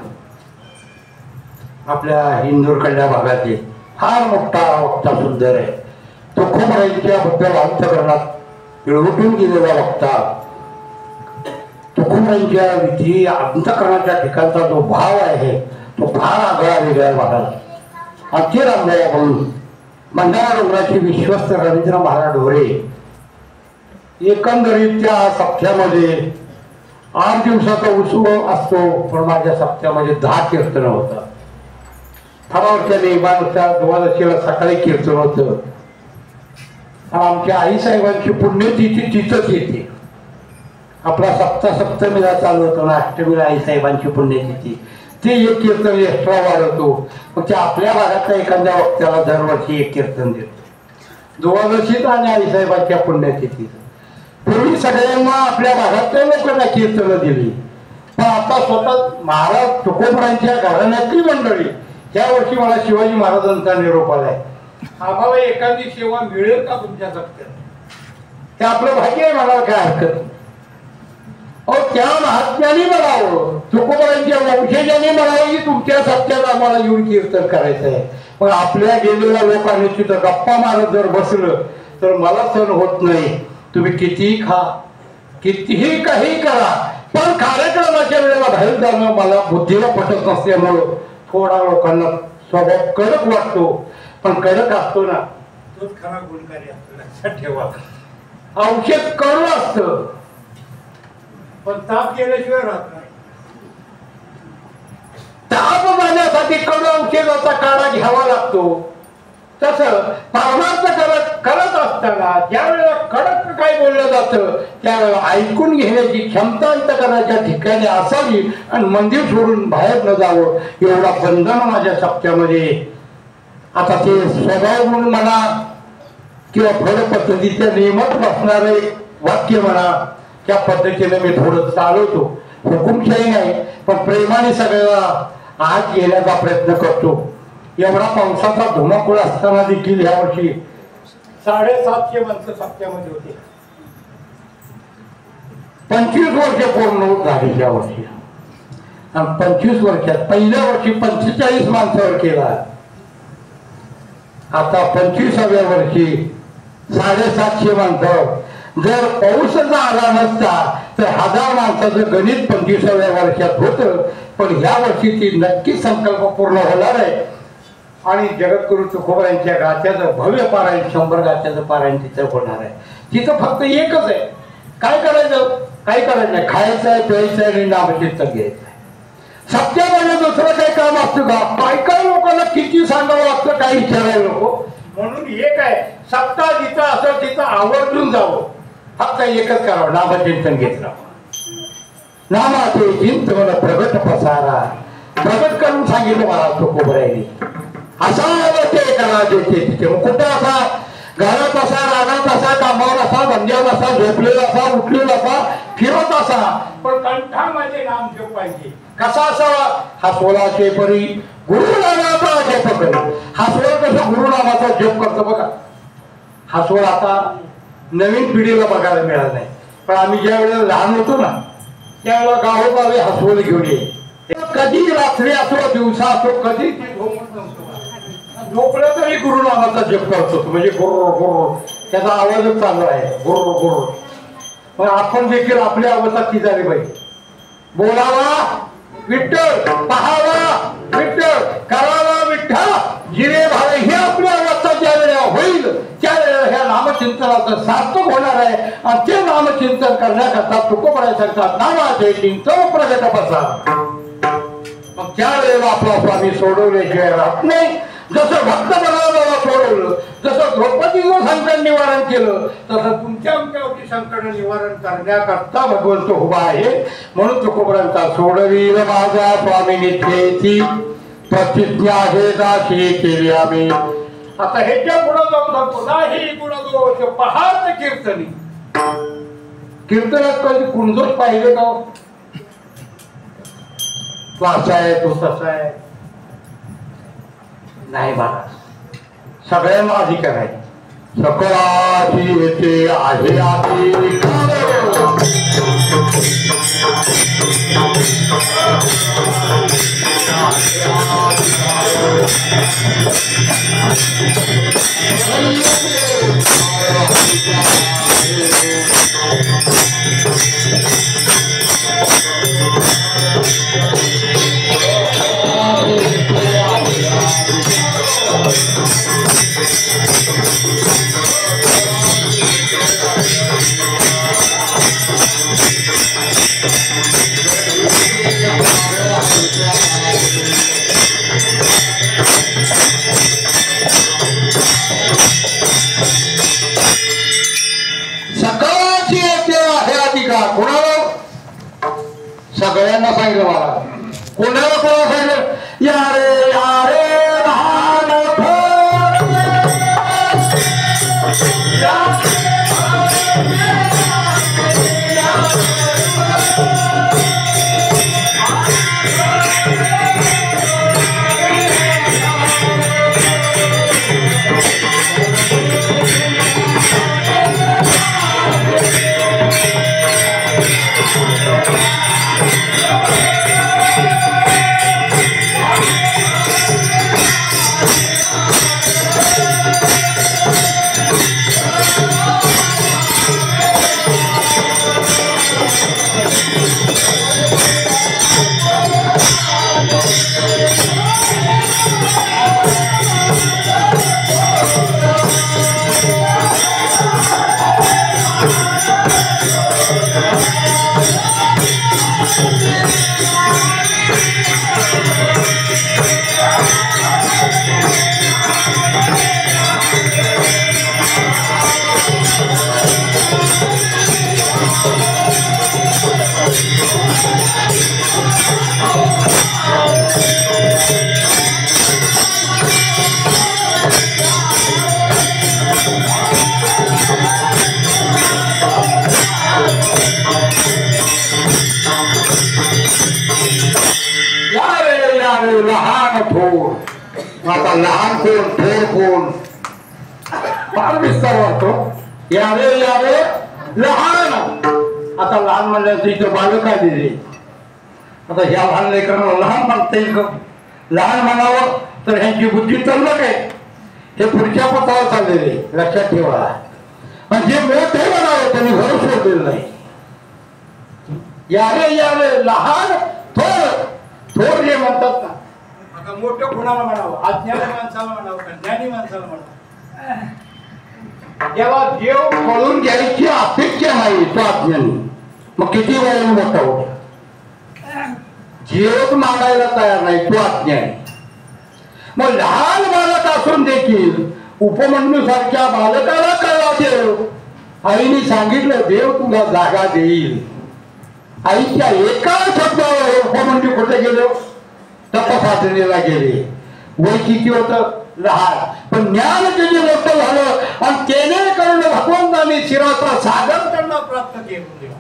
आपल्या इंदूरकडल्या भागातील फार मोठा वक्ता सुंदर आहे. तुकोबरायांच्या बद्दल अंतकरणात पिळवटून गेलेला वक्ता. तुकोबरायांच्या विधी अंतकरणाच्या ठिकाणचा जो भाव आहे तो फार आगळा वेगळ्या भागात. आमचे रंभो अभंग मंडाळा डोंगराचे विश्वस्त रवींद्र महाराज ढोरे एकंदरीत त्या सप्त्यामध्ये 8 दिवसाचा उत्सव असतो, पण माझ्या सप्त्यामध्ये 10 कीर्तन होतात. ठरावच्या नियमानुसार द्वादशीला सकाळी कीर्तन होतं. आमच्या आईसाहेबांची पुण्यतिथी तिथंच येते. आपला सप्तमीला चालू होतो ना, अष्टमीला आईसाहेबांची पुण्यतिथी, ते एक कीर्तन एक्स्ट्रा वाढवतो. मग ते आपल्या भागातल्या एखाद्या वक्त्याला दरवर्षी एक कीर्तन देतो, द्वादशीत आणि आईसाहेबांच्या पुण्यतिथीत. पूर्वी सगळ्यांना आपल्या भागातल्या लोकांना कीर्तनं दिली, पण आता स्वतः महाराज तुकोबरायांच्या घराण्यातली मंडळी त्या वर्षी मला शिवाजी महाराजांचा निरोप आलाय, आम्हाला एखादी सेवा मिळेल का तुमच्या सप्त्यात? ते आपलं भाग्य आहे, मला काय हरकत. अहो त्या महात्म्याने म्हणावं, तुकोबरायांच्या वंशजांनी म्हणावं की तुमच्या सप्त्यात आम्हाला येऊन कीर्तन करायचं आहे. पण आपल्या गेलेल्या लोकांनी तिथं गप्पा मारत जर बसलं तर मला सहन होत नाही. तुम्ही कितीही खा, कितीही काही करा, पण कार्यक्रमाच्या वेळेला बाहेर जाणं मला बुद्धीला पटत नसल्यामुळं थोडा लोकांना स्वभाव कडक वाटतो. पण कडक असतो ना तोच खरा गुणकारी असतो, लक्षात ठेवा. औषध कडू असतं पण ताप गेल्याशिवाय राहत नाही. ताप जाण्यासाठी कडू औषधाचा काढा घ्यावा लागतो. तसं परमार्थ करत असताना ज्या वेळेला कडक काय बोललं जातं त्यावेळेला ऐकून घेण्याची क्षमता अंतकरणाच्या ठिकाणी असावी आणि मंदिर सोडून बाहेर न जावं, एवढा बंधन माझ्या सप्त्यामध्ये. आता ते स्वभाव म्हणून म्हणा किंवा फळ पद्धतीच्या नियमात बसणारे वाक्य म्हणा, त्या पद्धतीने मी थोडं चालवतो. हुकुमशाही नाही, पण प्रेमाने सगळ्याला आत घेण्याचा प्रयत्न करतो. एवढा पावसाचा धुमाकूळ असताना देखील या वर्षी 750 माणसं सप्त्यामध्ये होते. 25 वर्ष पूर्ण झाली या वर्षी. आणि 25 वर्षात पहिल्या वर्षी 45 माणसावर केला. आता 25व्या वर्षी 750 माणसावर. जर पाऊस आला नसता तर 1000 माणसाचं गणित 25व्या वर्षात होतं. पण ह्या वर्षी ती नक्की संकल्प पूर्ण होणार आहे. आणि जगद्गुरु तुकोबरायांच्या गाथ्याचं भव्य पारायण 100 गाथ्याचं पारायण तिथं होणार आहे. तिथं फक्त एकच आहे, काय करायचं, काय करायचं नाही, खायचं आहे, प्यायचं आहे आणि नामकीर्तन घ्यायचं आहे. सप्त्यामध्ये दुसरं काही काम असतं का? काय काय लोकांना किती सांगावं लागतं, काही विचारायला नको. म्हणून एक आहे, सप्ताह जिथं असेल तिथं आवर्जून जावं, फक्त एकच करावं, नामचिंतन घेत राहावं. नामाचे चिंतन प्रगट पसारा, प्रगट करून सांगितलं मला तुकोबरायांनी. असा ते करा देते तिथे. कुठं असा घरात असा, रानात असा, कामावर असा, धंद्यात असा, झोपलेला असा, उठलेला असा, फिरत असा, पण कंठामध्ये नाम जप पाहिजे. कसा असावा? हसवलाचे परी गुरुनामाचा जप करी. हसवल कसं गुरुनामाचा जप करतो बघा. हसवल आता नवीन पिढीला बघायला मिळालं नाही, पण आम्ही ज्या वेळेला लहान होतो ना त्यावेळेला गावोगावी हसवल घेऊन ये. कधी रात्री असो दिवसा असो कधी झोपलं तरी गुरुनामाचा जप करतो. म्हणजे गुरु गुरु त्याचा आवाजच चालू आहे, गुरु गुरु. मग आपण देखील आपल्या अवस्था ती झाली पाहिजे. बोलावा विठ्ठल, पाहावा विठ्ठल, करावा विठ्ठल, जिरे भावे, ही आपली अवस्था ज्या वेळेला होईल त्यावेळेला ह्या नामचिंतनाचं सार्थक होणार आहे. आणि ते नामचिंतन करण्याकरता तुकोबरायांचा नामाचे चिंतन प्रगट पसार. मग त्या वेळेला आपला स्वामी सोडवल्याशिवाय राहत नाही. जसं भक्त बनाला सोडवलं, जसं द्रौपदीचं संकट निवारण केलं, तसं तुमच्या आमच्यावरती संकट निवारण करण्याकरता भगवंत उभा आहे. म्हणून तुकोबरायांचा सोडवील माझा स्वामी नित्येची प्रतिज्ञा आहे दाशी केली आम्ही. आता ह्याच्या पुढे जाऊन सांगतो, नाही गुणदोष पहात कीर्तनी. कीर्तनात कधी कुणदोष पाहिजे का? तो असा आहे, तो तसा आहे, नाही महाराज. सगळ्यांना अधिकार आहे. सकळाची येते आहे आधी सगळ्यांना सांगितलं मला कोणाला कोणाला सांगितलं यारे यारे लहान थोर आता लहान कोण थोर कोण फार विस्तार वाटतो यावे यावे लहान आता लहान म्हणल्याचं इथं बालक दिले आता ह्या लहान लेकरांना लहान म्हणता येईल लहान म्हणावं तर ह्यांची बुद्धी चाललं काय हे पुढच्या पथावर चाललेले लक्षात ठेवा म्हणजे मोठे म्हणावं त्यांनी भरोसा दिला नाही यावे यावे लहान थोर थोर जे म्हणतात ना आता मोठं कुणाला म्हणावं अज्ञानी माणसाला म्हणावं का ज्ञानी माणसाला म्हणावं ज्याला देव कळून घ्यायची अपेक्षा नाही तो अज्ञानी मग किती वेळाने मोठा होतो जीवच मागायला तयार नाही तो अज्ञानी मग लहान बालक असून देखील उपमन्यू सारख्या बालकाला कळला देव आईने सांगितलं देव तुला जागा देईल आईच्या एका शब्दावर उपमन्यू कुठे गेलो तपासाचनेला गेले वय किती होतं लहान पण ज्ञान त्याचे मोठं झालं आणि त्याने करून भगवंताने शिराचा सागर त्यांना प्राप्त केलं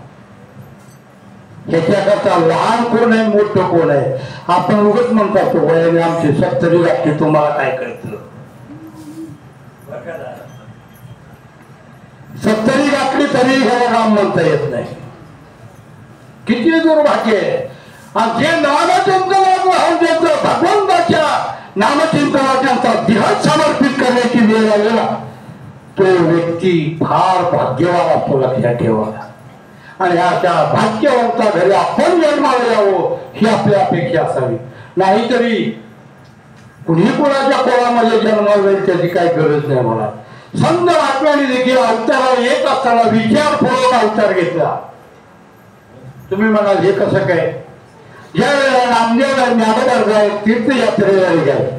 ह्याच्याकरता लहान कोण आहे मोठं कोण आहे आपण उगाच म्हणतात वयाने आमची 70 लागते तुम्हाला काय कळतं 70 गाठली तरी ह्याला राम म्हणता येत नाही किती दुर्भाग्य आहे आणि जे नामचिंतनात भगवंताच्या नामचिंतनाचा देह समर्पित करण्याची वेळ आलेला तो व्यक्ती फार भाग्यवान असतो लक्षात ठेवा आणि अशा भाग्यवंता घरी आपण जन्माला यावं ही आपली अपेक्षा असावी नाहीतरी कुणी कोणाच्या कोणामध्ये जन्माला जाईल त्याची काही गरज नाही मला संत महात्म्याने देखील अवतारावर येत असताना विचारपूर्वक अवतार घेतला तुम्ही म्हणाल हे कसं काय ज्या वेळेला नामदेव ज्ञानोबा तीर्थयात्रेला गेले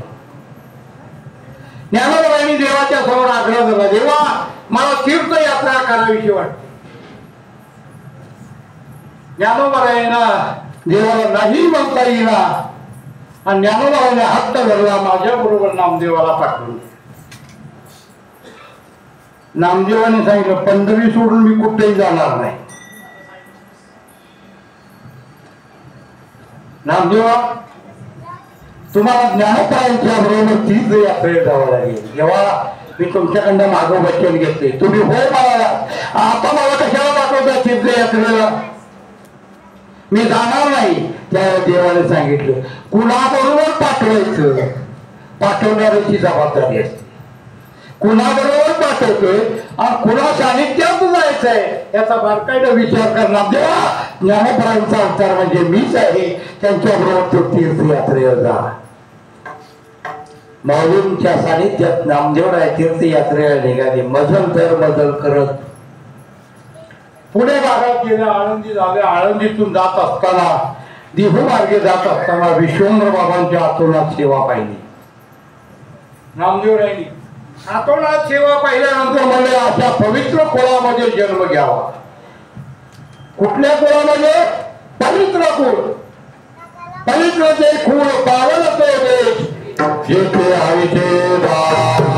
ज्ञानोबांनी देवाच्या समोर आग्रह केला देवा मला तीर्थयात्रा करावीशी वाटते ज्ञानोबाईंना देवाला नाही म्हणता येईना आणि ज्ञानोबाईने हट्ट धरला माझ्या बरोबर नामदेवाला पाठवून नामदेवाने सांगितलं पंढरी सोडून मी कुठेही जाणार नाही नामदेवा तुम्हाला ज्ञानोबाईंच्या बरोबर तीर्थयात्रेला जावं लागेल जेव्हा मी तुमच्याकडनं मागं वचन घेतले तुम्ही हो मला आता मला कशाला पाठवता तीर्थयात्रेला मी जाणार नाही. त्या देवाने सांगितलं कुणाबरोबर पाठवायचं, पाठवणाऱ्याची जबाबदारी असते. कुणाबरोबर पाठवतोय आणि कुणा सानिध्यात जायचंय याचा बारकाईने विचार करणार. देवा ज्ञानोबरांचा अवतार म्हणजे मीच आहे, त्यांच्याबरोबर तो तीर्थयात्रेला जा. माऊलींच्या सानिध्यात नामदेवराय तीर्थयात्रेला निघाले. मजल तर मजल करत पुणे भागात गेले, आळंदी झाले. आळंदीतून जात असताना दिहू मार्गे जात असताना विश्वेंद्र बाबांच्या आतोनात सेवा पाहिली. नामदेवरायांनी आतोनात सेवा पाहिल्यानंतर मला अशा पवित्र कुळामध्ये जन्म घ्यावा. कुठल्या कुळामध्ये? पवित्र कुळ. पवित्र ते कुळ पावन तो देश जेथे हवीचे दास.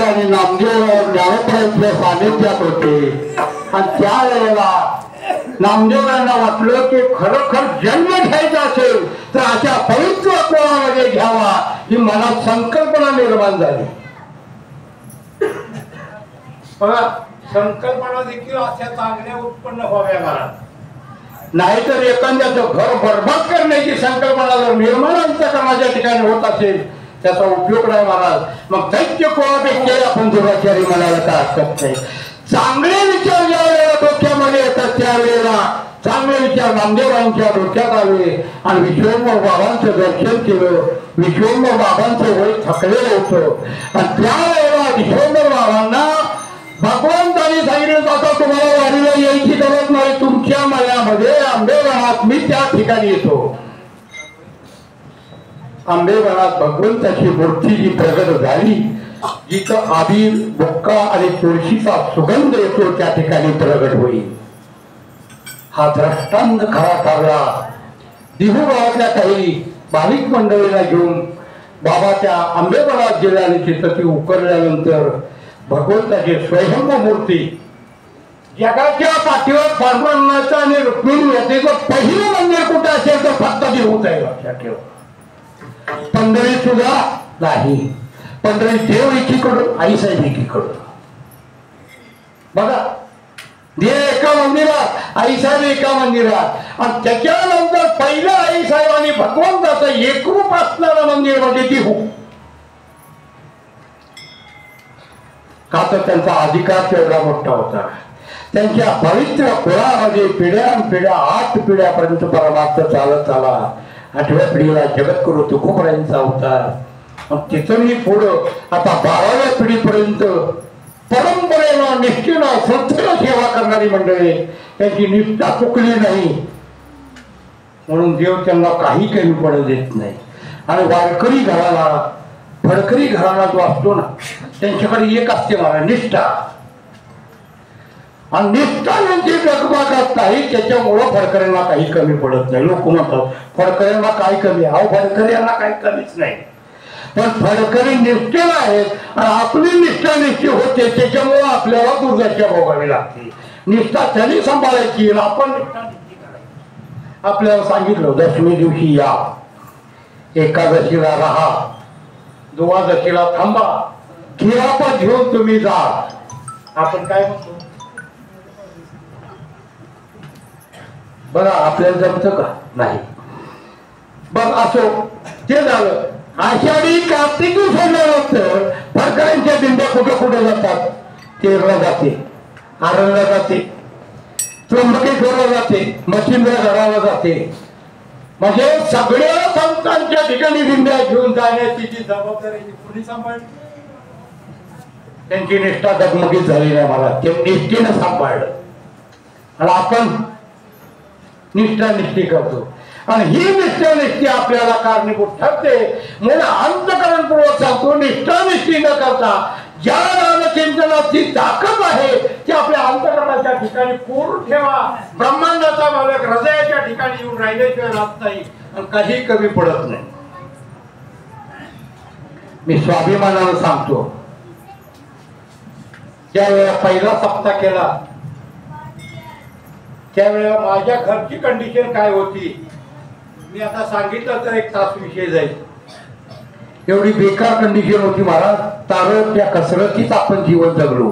आणि नामदेव ज्ञानोबरांच्या सानिध्यात होते. आणि त्या वेळेला नामदेवरांना वाटलं की खरोखर जन्म घ्यायचा असेल तर अशा पवित्र कुळामध्ये घ्यावा, ही मनात संकल्पना निर्माण झाली. बघा, संकल्पना देखील अशा चांगल्या उत्पन्न व्हाव्या घरात. नाहीतर एखाद्याचं घर बरबाद करण्याची संकल्पना जर निर्माण अंतःकरणाच्या ठिकाणी होत असेल त्याचा उपयोग नाही महाराज. मग दैत्य कोणापेक्षा आपण दुराचारी म्हणायला काय हरकत नाही. चांगले विचार ज्या वेळेला डोक्यामध्ये येतात त्यावेळेला चांगले विचार नामदेवरांच्या डोक्यात आले आणि विश्वेंद्र बाबांचं दर्शन केलं. विश्वेंद्र बाबांचं वय थकलेलं होतं आणि त्यावेळेला विश्वेंद्र बाबांना भगवंतांनी सांगितलं आता तुम्हाला वारीला यायची गरज नाही, तुमच्या मनामध्ये आंबेवनात मी त्या ठिकाणी येतो. आंबेवनात भगवंताची मूर्ती जी प्रगट झाली, जिथं आबीर बुक्का आणि तुळशीचा सुगंध येतो त्या ठिकाणी प्रगट होईल. हा दृष्टांत खरा ठरला. दिहू गावातल्या काही भाविक मंडळीला घेऊन बाबा त्या आंबेवनात गेले आणि तिथं ती उकरल्यानंतर भगवंताची स्वयंभू मूर्ती जगाच्या पाठीवर परमानंदाचं आणि रुक्मिणी याचं पहिलं मंदिर कुठे असेल तर फक्त देऊच आहे, लक्षात ठेव. पंढरी सुद्धा नाही. पंढरी देव एकीकडून आईसाहेब एकीकडून. बघा, देव एका मंदिरात, आईसाहेब एका मंदिरात आणि त्याच्यानंतर पहिलं आईसाहेब आणि भगवंताचं एकरूप असणारं मंदिर म्हणजे देहू. का तर त्यांचा अधिकार तेवढा मोठा होता. त्यांच्या पवित्र कुळामध्ये पिढ्यानपिढ्या 8 पिढ्यापर्यंत परमार्थ चालत आला. 8व्या पिढीला जगद्गुरु तुकोबरायांचा अवतार. मग तिथूनही पुढं आता 12व्या पिढीपर्यंत परंपरेनं निष्ठेनं श्रद्धेनं सेवा करणारी मंडळी, त्यांची निष्ठा चुकली नाही म्हणून देव त्यांना काही कमी पडू देत नाही. आणि वारकरी घराला फडकरी घराला जो असतो ना, त्यांच्याकडे एक असते मला निष्ठा. आणि निष्ठा यांची डगमगत नाही, त्याच्यामुळं फडकऱ्यांना काही कमी पडत नाही. लोक म्हणतात फडकऱ्यांना काय कमी, अहो फडकऱ्यांना काही कमीच नाही. पण फडकरी निष्ठेला आहेत आणि आपली निष्ठा निष्ठी होते, त्याच्यामुळं आपल्याला दुर्दशा भोगावी लागते. निष्ठा त्यांनी सांभाळायची, आपण निष्ठा निष्ठी करायची. आपल्याला सांगितलं दशमी दिवशी या, एकादशीला राहा, द्वादशीला थांबा, खिरापा घेऊन तुम्ही जा. आपण काय म्हणतो, बरं आपल्याला जमतं का? नाही. बघ असो, ते झालं. आषाढी कार्तिकी सोडल्यानंतर फडकऱ्यांच्या दिंड्या कुठं कुठे जातात? तेरला जाते, आरणला जाते, त्र्यंबकेश्वरला जाते, मच्छिंद्रगडाला जाते. म्हणजे सगळ्या संतांच्या ठिकाणी दिंड्या घेऊन जाण्याची जी जबाबदारी कोणी सांभाळली? त्यांची निष्ठा डगमगीत झाली नाही. मला ते निष्ठेनं सांभाळलं. आणि आपण निष्ठा निष्ठी करतो आणि ही निष्ठा निष्ठी आपल्याला कारणीभूत ठरते. म्हणून अंतःकरणपूर्वक सांगतो, निष्ठा निष्ठी न करता ज्या नामचिंतनाची ताकद आहे ती आपल्या अंतःकरणाच्या ठिकाणी पूर्ण ठेवा. ब्रह्मांडाचा मालक हृदयाच्या ठिकाणी येऊन राहिल्याशिवाय राहत नाही आणि काही कमी पडत नाही. मी स्वाभिमानानं सांगतो, ज्यावेळेला पहिला सप्ताह केला त्यावेळेला माझ्या घरची कंडिशन काय होती मी आता सांगितलं तर 1 तास विषय जाईल. एवढी बेकार कंडिशन होती महाराज. तारं त्या कसरतीत आपण जीवन जगलो.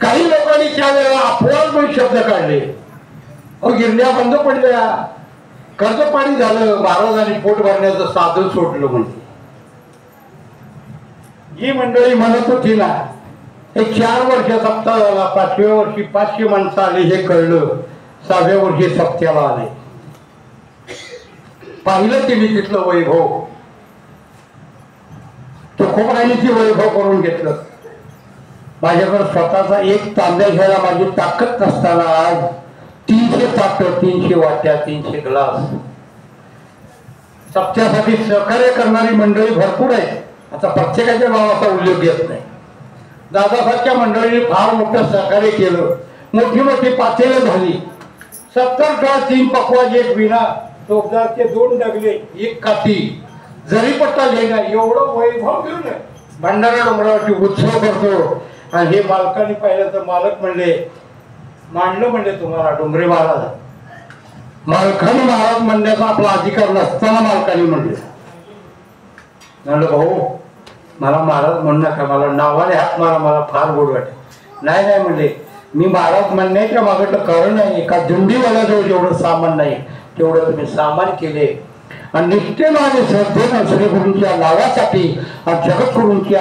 काही लोकांनी त्यावेळेला अपवाद पण शब्द काढले. गिरण्या बंद पडल्या, कर्ज पाणी झालं, महाराजांनी पोट भरण्याचं साधन सोडलं. म्हणजे जी मंडळी म्हणत होती ना, एक 4 वर्ष सप्ताह झाला, 5व्या वर्षी 500 माणसं आली हे कळलं, 6व्या वर्षी सप्त्याला आले. पाहिलं तिने तिथलं वैभव, तुकोबांनी ती वैभव करून घेतलं. माझ्याकडे स्वतःचा 1 तांब्या घ्यायला माझी ताकद नसताना आज 300 ताटं, 300 वाट्या, 300 ग्लास. सप्त्यासाठी सहकार्य करणारी मंडळी भरपूर आहे. आता प्रत्येकाच्या नावाचा उल्लेख येत नाही. दादासाहेबच्या मंडळीने फार मोठं सहकार्य केलं. मोठी मोठी पातेलं झाली. 70 काळ 3 पकवाज, 1 विणा, टोपदारचे 2 डगले, 1 काठी, जरीपट्टा घेणं, एवढं वैभव घेऊन भंडारा डोंगरावरती उत्सव करतो. आणि हे मालकाने पाहिलं तर मालक म्हणले, मांडलं म्हणले तुम्हाला डोंगरे महाराज. मालकाने महाराज म्हणण्याचा आपला अधिकार नसताना मालकाने म्हणले. भाऊ मला महाराज म्हणू नका, मला नावाने हात मारा, मला फार गोड वाटत. नाही नाही म्हणले, मी महाराज म्हणण्याच्या मागचं कारण आहे, एका दिंडीवाल्याजवळ जेवढं सामान नाही तेवढं तुम्ही सामान केले. आणि निष्ठेनं आणि श्रद्धेनं श्रीगुरूंच्या नावासाठी आणि जगद्गुरूंच्या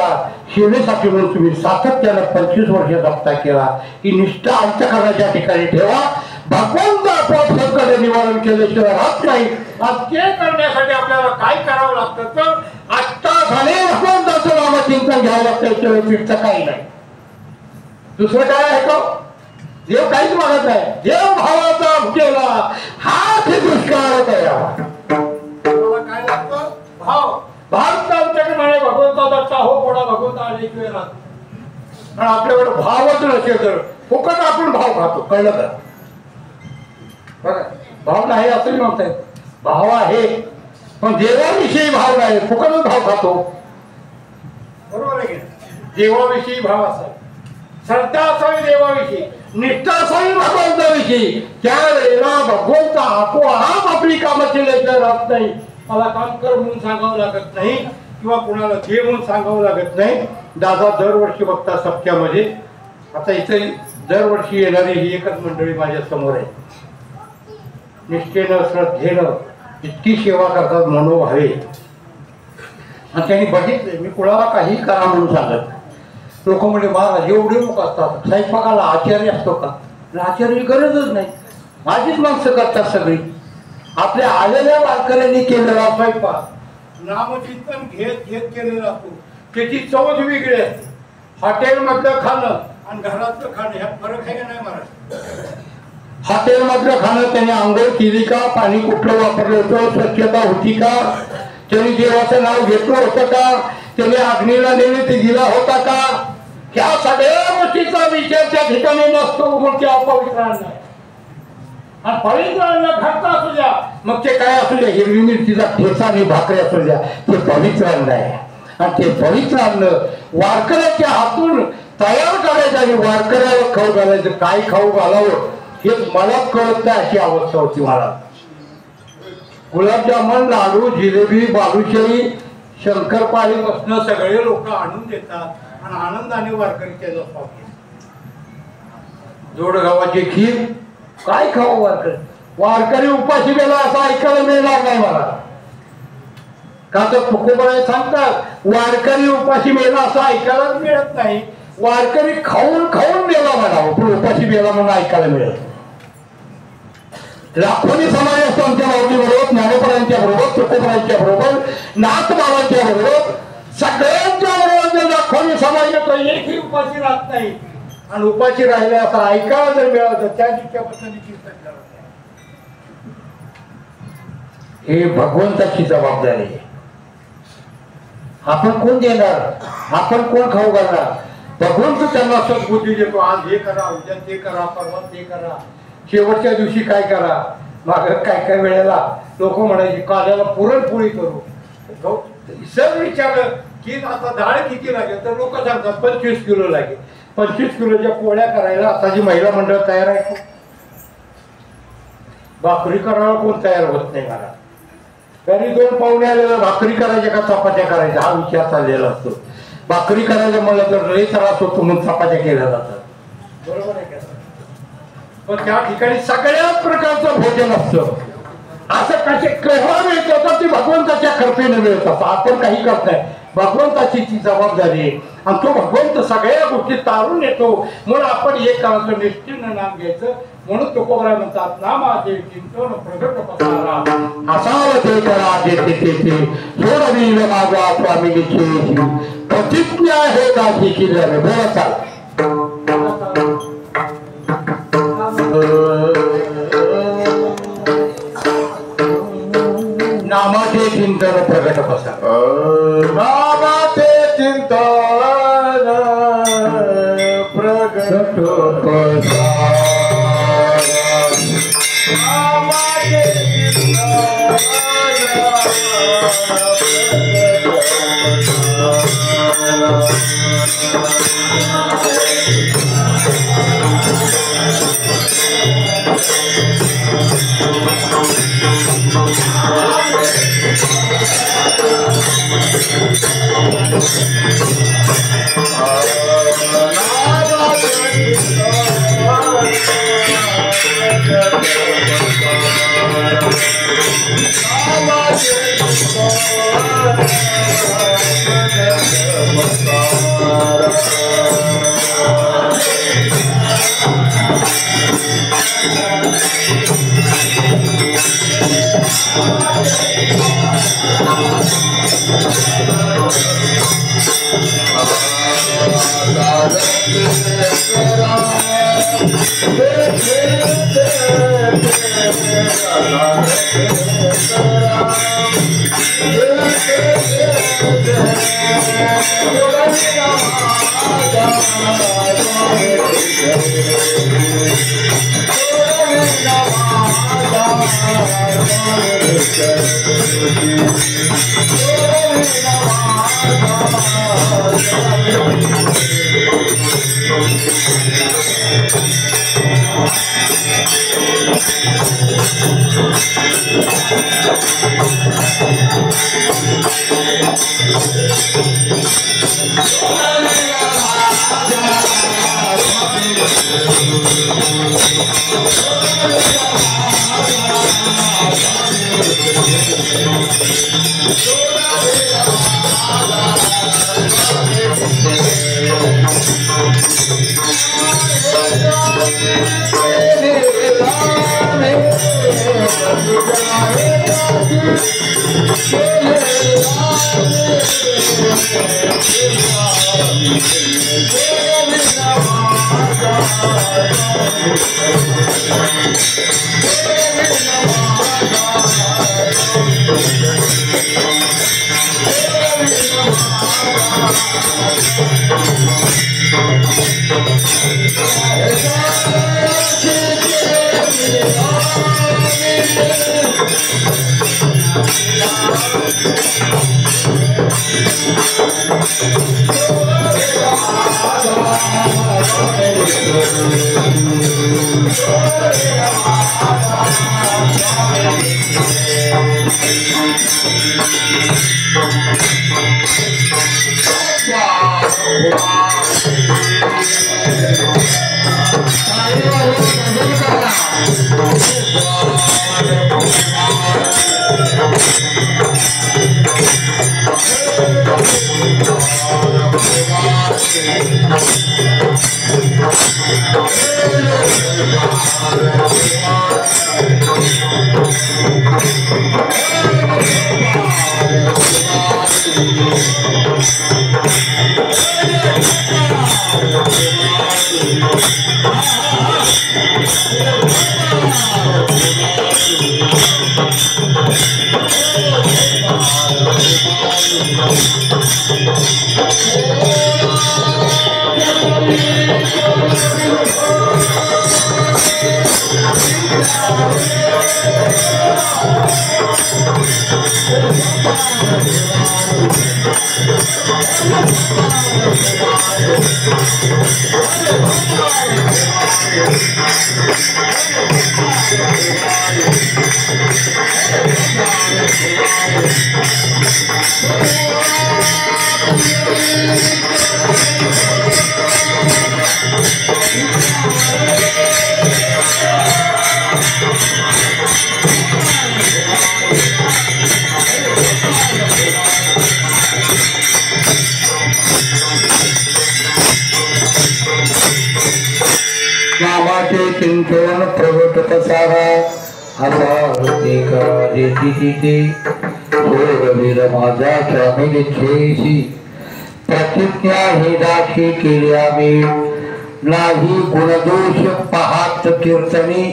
सेवेसाठी म्हणून तुम्ही सातत्यानं 25 वर्ष सप्ताह केला. ही निष्ठा अंतःकरणाच्या ठिकाणी ठेवा. भगवंत आपोआप संकट निवारण केल्याशिवाय राहत नाही. ते करण्यासाठी आपल्याला काय करावं लागतं तर आत्ता झाले भगवंताचं नामचिंतन घ्यावं लागतं. याच्या व्यतिरिक्त काही नाही. दुसरं काय आहे का? देव काहीच मागत नाही. देव भावाचा केला हाच दुष्काळ तयार. काय लागतं? भाव. भाव आमच्याकडे नाही. भगवंताचा टाहो पोडा भगवंता आल्याशिवाय राहत. आणि आपल्याकडे भावच नसेल तर फुकट आपण भाव खातो. कळलं का? बघा, भाव नाही असंही म्हणताय. भाव आहे पण देवाविषयी भाव नाही, फुकटच भाव खातो. बरोबर आहे की? देवाविषयी भाव असावा, श्रद्धा असावी देवाविषयी, निष्ठा असावी भगवंताविषयी. त्यावेळेला भगवंत आपोआप आपली कामं केल्याशिवाय राहत नाही. मला काम कर म्हणून सांगावं लागत नाही किंवा कुणाला दे म्हणून सांगावं लागत नाही. दादा दरवर्षी बघता सप्त्यामध्ये, आता इथे दरवर्षी येणारी ही एकच मंडळी माझ्या समोर आहे. निष्ठेनं श्रद्धेनं इतकी सेवा करतात मनोभावे. आणि त्यांनी बघितले, मी कुणाला काही करा म्हणून सांगत. लोक म्हणजे महाराज एवढे लोक असतात, स्वयंपाकाला आचार्य असतो का? आचार्याची गरजच नाही, माझीच माणसं करतात सगळी. आपल्या आलेल्या वारकऱ्यांनी केलेला स्वयंपाक नामचिंतन घेत घेत केलेला असतो. त्याची चवच वेगळी असते. हॉटेलमधलं खाणं आणि घरातलं खाणं ह्यात फरक आहे का नाही महाराज? हॉटेलमधलं खाणं त्याने आंघोळ केली का? पाणी कुठलं वापरलं होतं? स्वच्छता होती का? त्यांनी देवाचं नाव घेतलं होतं का? त्याने अग्नीला नेले ते दिला होता का? ह्या सगळ्या गोष्टीचा विचार त्या ठिकाणी नसतो. मग ते अपवित्र अन्न आहे. आणि पवित्र अन्न घट्ट असू द्या, मग ते काय असू द्या, हिरवी मिरचीचा ठेचा आणि भाकरी असू द्या, ते पवित्र अन्न आहे. आणि ते पवित्र अन्न वारकऱ्याच्या हातून तयार करायचं आणि वारकऱ्यावर खाऊ घालायचं. काय खाऊ घालावं हे मलाच कळत नाही अशी अवस्था होती मला. गुलाबजामुन, लाडू, जिलेबी, बालुशाही, शंकरपाळी बसणं सगळे लोक आणून देतात आणि आनंदाने वारकरी त्याचा स्वागत. जोड गव्हाची खीर, काय खावं वारकरी? वारकरी उपाशी गेला असं ऐकायला मिळणार नाही मला. का तर तुकोबराय सांगतात वारकरी उपाशी मेला असं ऐकायलाच मिळत नाही. वारकरी खाऊन खाऊन मेला म्हणावं पण उपाशी मेला म्हणून ऐकायला मिळत. लाखोनी समाज असतो आमच्या माऊली बरोबर, ज्ञानोबरायांच्या बरोबर, तुकोबरायांच्या बरोबर, नाथबाबांच्या बरोबर, सगळ्यांच्या बरोबर लाखोनी समाज येतो. एकही उपाशी राहत नाही. आणि उपाशी राहिले असं ऐकायला जर मिळालं तर त्या दिवसापासून कीर्तन करत नाही. हे भगवंताची जबाबदारी आहे. आपण कोण देणार? आपण कोण खाऊ घालणार? भगवंत त्यांना सद्बुद्धी देतो. आज हे करा, उद्या ते करा, परवा ते करा, शेवटच्या दिवशी काय करा. माग काय काय वेळेला लोक म्हणायचे काल्याला पुरणपोळी करू. सर विचारलं की आता डाळ किती लागेल तर लोक सांगतात 25 किलो लागेल. 25 किलोच्या पोळ्या करायला आताची महिला मंडळ तयार आहे. भाकरी करायला कोण तयार होत नाही. मला तरी 2 पाहुणे आलेलं भाकरी करायच्या का चपात्या करायच्या हा विचार चाललेला असतो. भाकरी करायचं म्हणलं तर लई त्रास होतो म्हणून चपात्या केल्या जातात. बरोबर आहे का? पण त्या ठिकाणी सगळ्याच प्रकारचं भोजन असतं. असं कसे केव्हा मिळतं तर ते भगवंताच्या कृपेने मिळत असतं. आपण काही करत नाही. भगवंताची ती जबाबदारी आहे. आणि तो भगवंत सगळ्या गोष्टी तारून येतो. म्हणून आपण एक करायचं निश्चिन्न नाम घ्यायचं. म्हणून तुकोबराय म्हणतात नामाचे चिंतन प्रगट पसारा असावं ते करा जेथे तेथे सोडविल माझा स्वामिनीचे प्रतिज्ञा आहे दासी केल्याने. बोला चाल नामाचे चिंतन प्रगट पसारा. नामाचे चिंतन प्रगट पसारा. नामाचे चिंतन प्रगट कसारा असारती करायची तिथे सोरवीर माझा स्वामी छेशी प्रतिज्ञा ही दाशी केली आम्ही नाही गुणदोष पाहात कीर्तनी.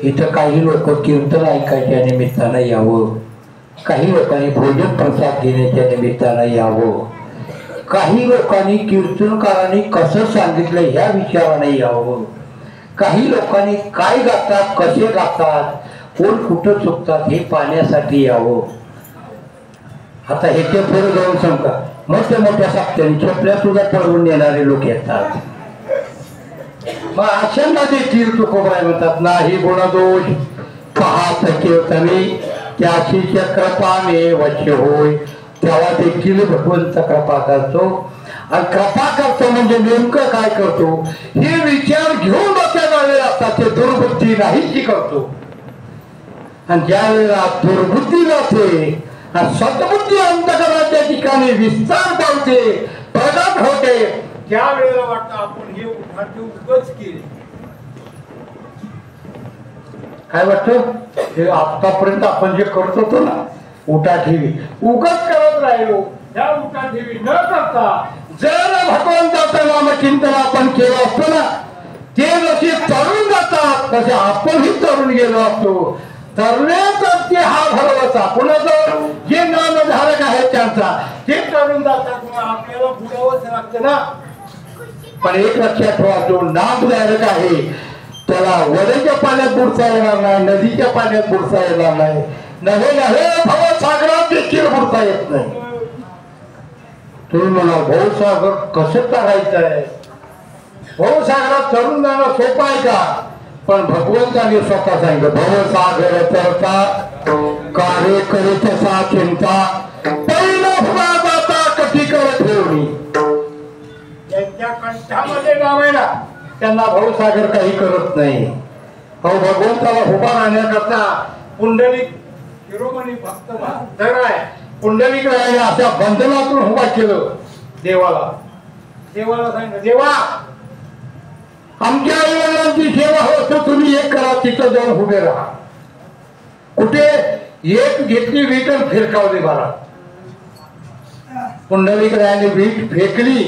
इथं काही लोक कीर्तन ऐकायच्या निमित्तानं यावं, काही लोकांनी भोजन प्रसाद घेण्याच्या निमित्तानं यावं, काही लोकांनी कीर्तनकारांनी कसं सांगितलं ह्या विचाराने यावं, काही लोकांनी काय गातात कसे गातात कोण कुठं चुकतात हे पाहण्यासाठी यावं. आता ह्याच्या पुढे जाऊन सांगा मोठ्या मोठ्या साप्त्याने छपल्या सुद्धा पळवून नेणारे लोक येतात. मग अशांना देखील तुकोबाई म्हणतात नाही गुणदोष पाहत कीर्तनी त्याशी कृपाने वश होय. तेव्हा देखील भगवंत कृपा करतो. आणि कृपा करतो म्हणजे नेमकं काय करतो हे विचार घेऊन डोक्यात आलेले असतात ते दुर्बुद्धी नाहीची करतो. आणि ज्या वेळेला दुर्बुद्धी जाते सद्बुद्धी अंतकरणाच्या ठिकाणी विस्तार पावते प्रगट होते त्यावेळेला वाटतं आपण हे उठाठी उगच केले. काय वाटतं हे आतापर्यंत आपण जे करत होतो ना उठाठेवी उगच करत राहिलो. त्या उठाठेवी न करता जर भगवंताचं नामचिंतन आपण केलं असतो ना ते जसे तरुण जातात तसे आपणही तरुण गेलो असतो. तरण्याचा ते हा भरवसा कुणाचं जे नामधारक आहे त्यांचा ते तरुण जातात मग आपल्याला बुडावंच लागतं ना. पण एक लक्षात ठेवा जो नामधारक आहे त्याला वड्याच्या पाण्यात बुडता येणार नाही, नदीच्या पाण्यात बुडता येणार नाही, नव्हे नव्हे भवसागरात देखील बुडता येत नाही. तुम्ही म्हणा भवसागर कसं टाळायचं आहे? भवसागरात तरुण जाणं सोपं आहे का? पण भगवंताने स्वतः सांगितलं भवसागर तरता कार्य करीत सा चिंता पहिला फुगा जाता कधी करत ठेवणी. त्यांच्या कंठामध्ये नाव आहे ना त्यांना भवसागर काही करत नाही. अहो भगवंताला उभा राहण्याकरता पुंडलिक शिरोमणी भक्त धर आहे पुंडलिक राहायने अशा बंधनातून उभा केलं देवाला. देवाला सांगितलं देवा आमच्या आई वडिलांची सेवा होत तुम्ही एक करा तिथं जाऊन उभे राहा. कुठे एक घेतली वीट फिरकावली बारा. पुंडलिक रायाने वीट फेकली.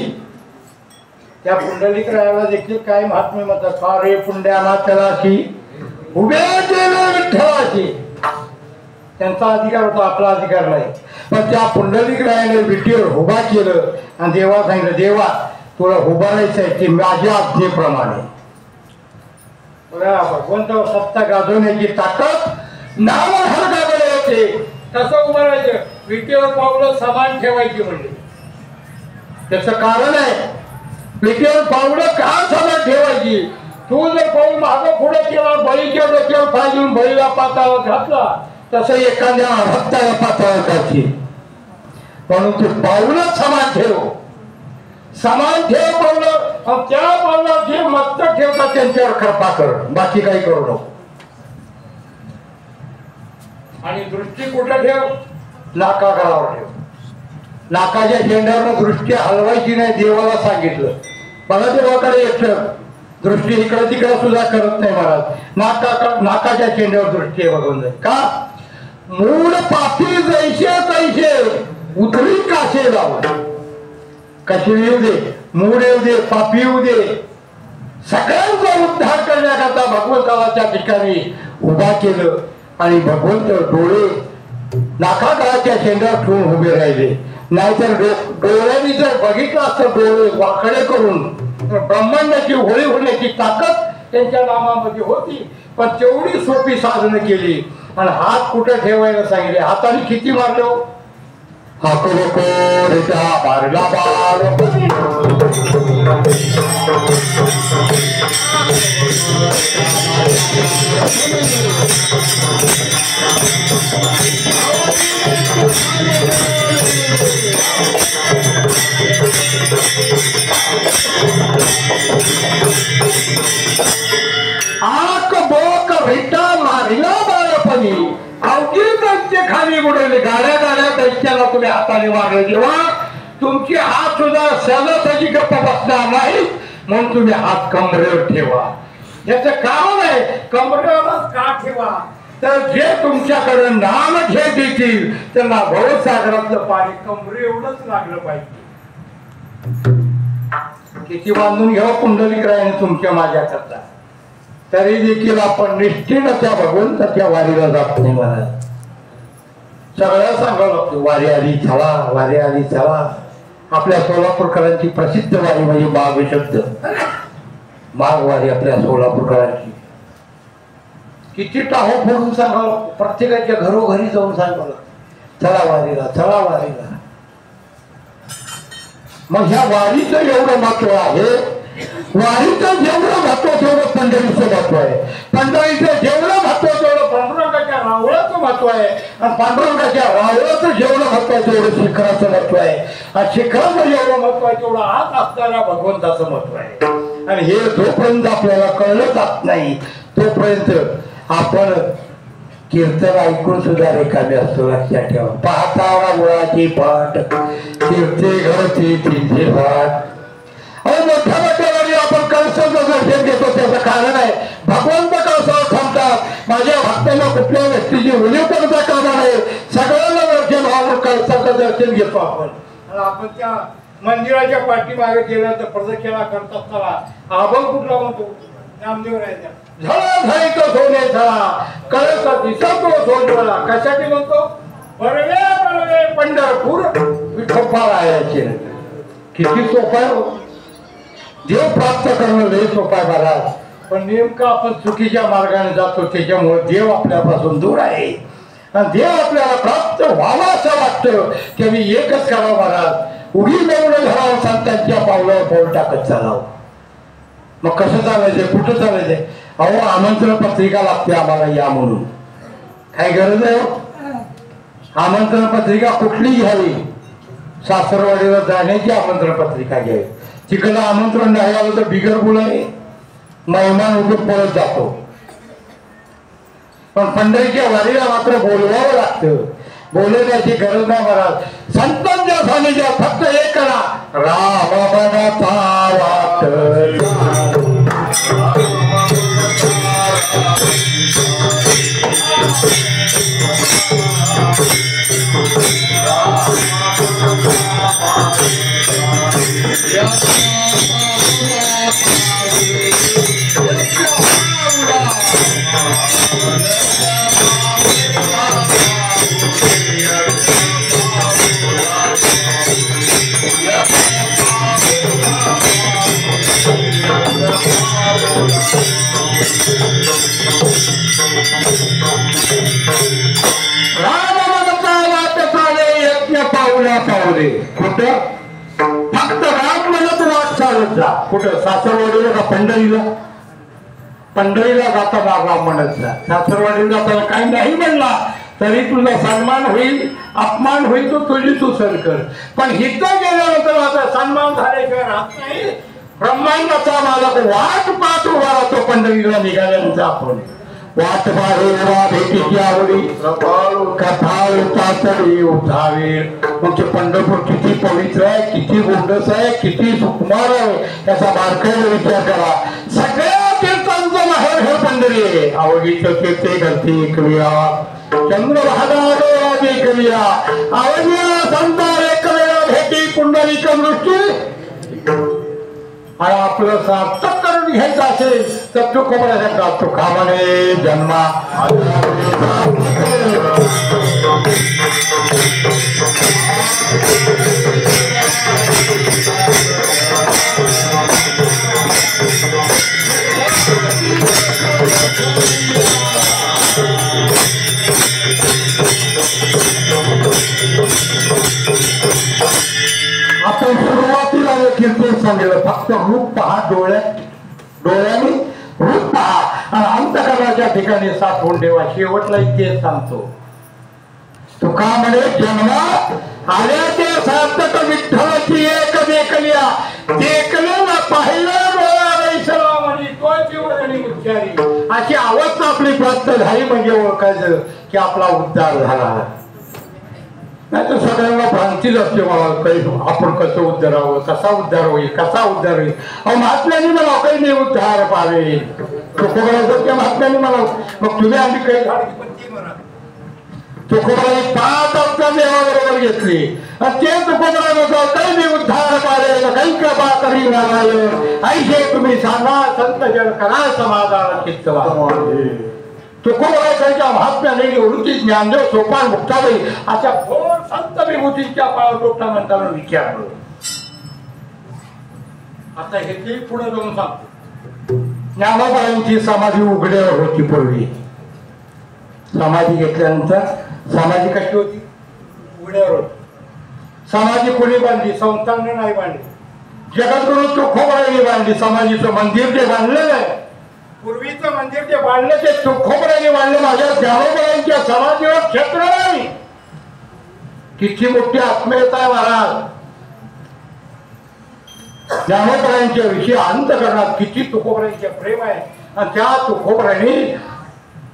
त्या पुंडलिक रायाला देखील काय महात्म्य म्हणतात का रे पुंड्याला त्यालाशी उभे केले विठ्ठलाशी. त्यांचा अधिकार होता आपला अधिकार नाही. पण त्या पुंडलिक रायाने विटीवर उभा केलं आणि देवा सांगितलं देवा तुला उभारायचं आहे ते माझ्या आज्ञेप्रमाणे. भगवंत सत्ता गाजवण्याची ताकद नामधारकाकडे होते. कसं उभारायचं विटीवर पावलं समान ठेवायची म्हणजे त्याचं कारण आहे. विटीवर पावलं का समान ठेवायची? तू जर पाऊल मागं पुढे केला बळीच्या डोक्यावर पाय देऊन बळीला पाताळात घातला तसं एखाद्या भक्ताला पाताळात घातली. म्हणून तू पावलं समान ठेव. समान ठेव पावलं त्या पावलात जे मस्तक ठेवतात त्यांच्यावर कृपा कर बाकी काही करू नको. आणि दृष्टी कुठं ठेव नाकागरावर ठेव. नाकाच्या शेंड्यावर दृष्टी हलवायची नाही देवाला सांगितलं. मला देवाकडे येतं दृष्टी इकडे तिकडे सुद्धा करत नाही महाराज. नाकाच्या शेंड्यावर दृष्टी आहे बघून जाईल का मूळ पापी जैसे तैसे उतरी काशे लावून. कशी येऊ दे मूळ येऊ दे पापी येऊ दे सगळ्यांचा उद्धार करण्याकरता भगवंताला त्या ठिकाणी उभा केलं. आणि भगवंत डोळे नाकागळाच्या शेंड्यावर ठेवून उभे राहिले. नाहीतर डोळ्यांनी जर बघितलं असतं डोळे वाकडे करून ब्रह्मांडाची होळी होण्याची ताकद त्यांच्या नामामध्ये होती. पण तेवढी सोपी साधनं केली आणि हात कुठे ठेवायला सांगितले. हाताने किती मारलो? हात मारला आक बोक भेटा मारिला बाळपणी अवघी त्यांचे खाली बुडवले. गाड्या गाड्या दैत्याला तुम्ही हाताने मारले. जेव्हा तुमची हात सुद्धा सहजासहजी गप्पा बसणार नाही म्हणून तुम्ही हात कमरेवर ठेवा. याचं कारण आहे कमरेवरच का ठेवा तर जे तुमच्याकडे नाम घेत येतील त्यांना भवसागरातलं पाणी कमरे एवढंच लागलं पाहिजे. किती बांधून घ्यावं पुंडलिकरायाने तुमच्या माझ्या करता तरी देखील आपण निष्ठेनं त्या भगवंताच्या वारीला जात नाही. महाराज सगळ्या सांगावं लागतं वारी आली चला, वारी आली चला. आपल्या सोलापूरकरांची प्रसिद्ध वारी म्हणजे माघ शब्द. माघ वारी आपल्या सोलापूरकरांची किती टाहो फोडून सांगावं. प्रत्येकाच्या घरोघरी जाऊन सांगावं चला वारीला, चला वारीला. मग ह्या वारीचं एवढं महत्व आहे. वारीचं जेवढं महत्व तेवढं पंढरीचं महत्व आहे. पंढरीचं जेवढं महत्व तेवढं पांडुरंगाच्या रावळाचं महत्व आहे. आणि पांडुरंगाच्या रावळाचं जेवढं महत्व आहे तेवढं शिखराचं महत्व आहे. आणि शिखराचं जेवढं महत्व आहे तेवढं आत असणाऱ्या भगवंताचं महत्व आहे. आणि हे जोपर्यंत आपल्याला कळलं जात नाही तोपर्यंत आपण कीर्तन ऐकून सुद्धा रिकामी असतो. लक्षात ठेवा. पाहता मुळाची पाठ कीर्ते घरची तिथे पाठ. अहो मोठ्या मोठ्या वेळी आपण कळसाचं दर्शन घेतो त्याचं कारण आहे भगवंत कळसावर थांबतात. माझ्या भक्तांना कुठल्या व्यक्तीची उणीव करता कामा नये. सगळ्यांना दर्शन व्हावं कळसाचं दर्शन घेतो आपण. आपण त्या मंदिराच्या पाठीमागे गेलं तर प्रदक्षिणा करत असताना आभल कुठला म्हणतो नामदेव राहायचा झळा झाली सोने झळा कळसा दिसतो सोनवळा. कशासाठी म्हणतो बळवे बळवे पंढरपूर विठोबा राहायचे. किती सोपं आहे. देव प्राप्त करणं लय सोपं आहे महाराज. पण नेमकं आपण चुकीच्या मार्गाने जातो त्याच्यामुळे देव आपल्यापासून दूर आहे. आणि देव आपल्याला प्राप्त व्हावा असं वाटतं त्यांनी एकच करावं महाराज. उगी मेवणं धरावं संतांच्या पावलावर पाऊल टाकत चालावं. मग कसं चालायचंय कुठं चालायचंय. अहो आमंत्रण पत्रिका लागते आम्हाला या म्हणून. काय गरज आहे. आमंत्रण पत्रिका कुठली घ्यावी. सासरवाडीला जाण्याची आमंत्रण पत्रिका घ्यावी. तिकडं आमंत्रण नाही आलं तर बिगर बोलाय मेहमान उठून पळत जातो. पण पंढरीच्या वारीला मात्र बोलवावं लागतं. बोलवण्याची गरज नाही महाराज. संतांच्या सानिध्यात फक्त एक करा राम मनाचा वाट. पावले कुठं फक्त राम म्हणत वाट चालत जा. कुठं सासरवाडीला का पंढरीला. पंढरीला जाताना राम म्हणत जा. सासरवाडीला जाताना काही नाही म्हणला तरी तुझा सन्मान होईल अपमान होईल तो तुझी तू सर कर. पण हिथं गेल्यानंतर आता सन्मान झाल्याशिवाय राहत नाही. ब्रह्मांडाचा मालक वाट पाहत उभा राहतो पंढरीला निघाल्यानंतर. आपण वाट पाहेवा भेटीची आवडी कथाळ तातडी उठावे. म्हणजे पंढरपूर किती पवित्र आहे किती गोंडस आहे किती सुकुमार आहे त्याचा बारकाईने विचार करा. सगळ्या तीर्थांचं माहेर हे पंढरी आहे. आवडीचं तीर्थे करते एकविरा चंद्रभागा एकविरा आवडीला संता एकविरा भेटी पुंडलिक दृष्टी. आणि आपलं सार्थक करून घ्यायचं असेल तर तो कोणाचा तुका म्हणे जन्मा. फक्त रूप पहा, डोळ्याने रूप पहा आणि अंतःकरणाच्या ठिकाणी साठवून ठेवा. शेवटला इथे सांगतो, तुका म्हणे जन्मात आल्या ते सार्थक विठ्ठलाची एक देखलिया, देखलेला पाहिलं अशी अवस्था आपली प्राप्त झाली म्हणजे ओळखायचं की आपला उद्धार झाला. नाही तर सगळ्यांना भ्रांतीच असते मला काही आपण कसं उद्धारावं, कसा उद्धार होईल, कसा उद्धार होईल. अहो महात्म्याने मला काही नाही उद्धार पावे, तुकोबराच्या महात्म्याने मला. मग तुम्ही आम्ही काही तुकोबराई 5 अवतार देवाबरोबर घेतली आणि ते तुकोबरा काही नाही उद्धार पावे, काही कृपा करी नारायण ऐसे तुम्ही सांगा संत जन करा समाधान चित्तवा. तुकोबराच्या महात्म्याने वृत्ती ज्ञानदेव सोपान मुक्ताबाई अशा फोर संत विभूतींच्या पाळतोटा म्हणताना विचारलं. आता हे ते पुढे जाऊन सांगतो. ज्ञानोबाईंची समाधी उघड्यावर होती. पूर्वी समाधी घेतल्यानंतर समाधी कशी होती? उघड्यावर होती. समाधी कोणी बांधली? संतांनी नाही बांधली. जगद्गुरु तुकोबराईंनी बांधली. समाधीचं मंदिर जे बांधलेलं आहे, पूर्वीचं मंदिर जे बांधलं ते तुकोबराईंनी बांधलं. माझ्या ज्ञानोबाईंच्या समाधीवर क्षेत्र नाही. किती मोठी आत्मीयता आहे महाराज. ज्ञानोबराईंच्या विषयी अंतःकरणात किती तुकोबराईंचे प्रेम आहे. आणि त्या तुकोबराईंनी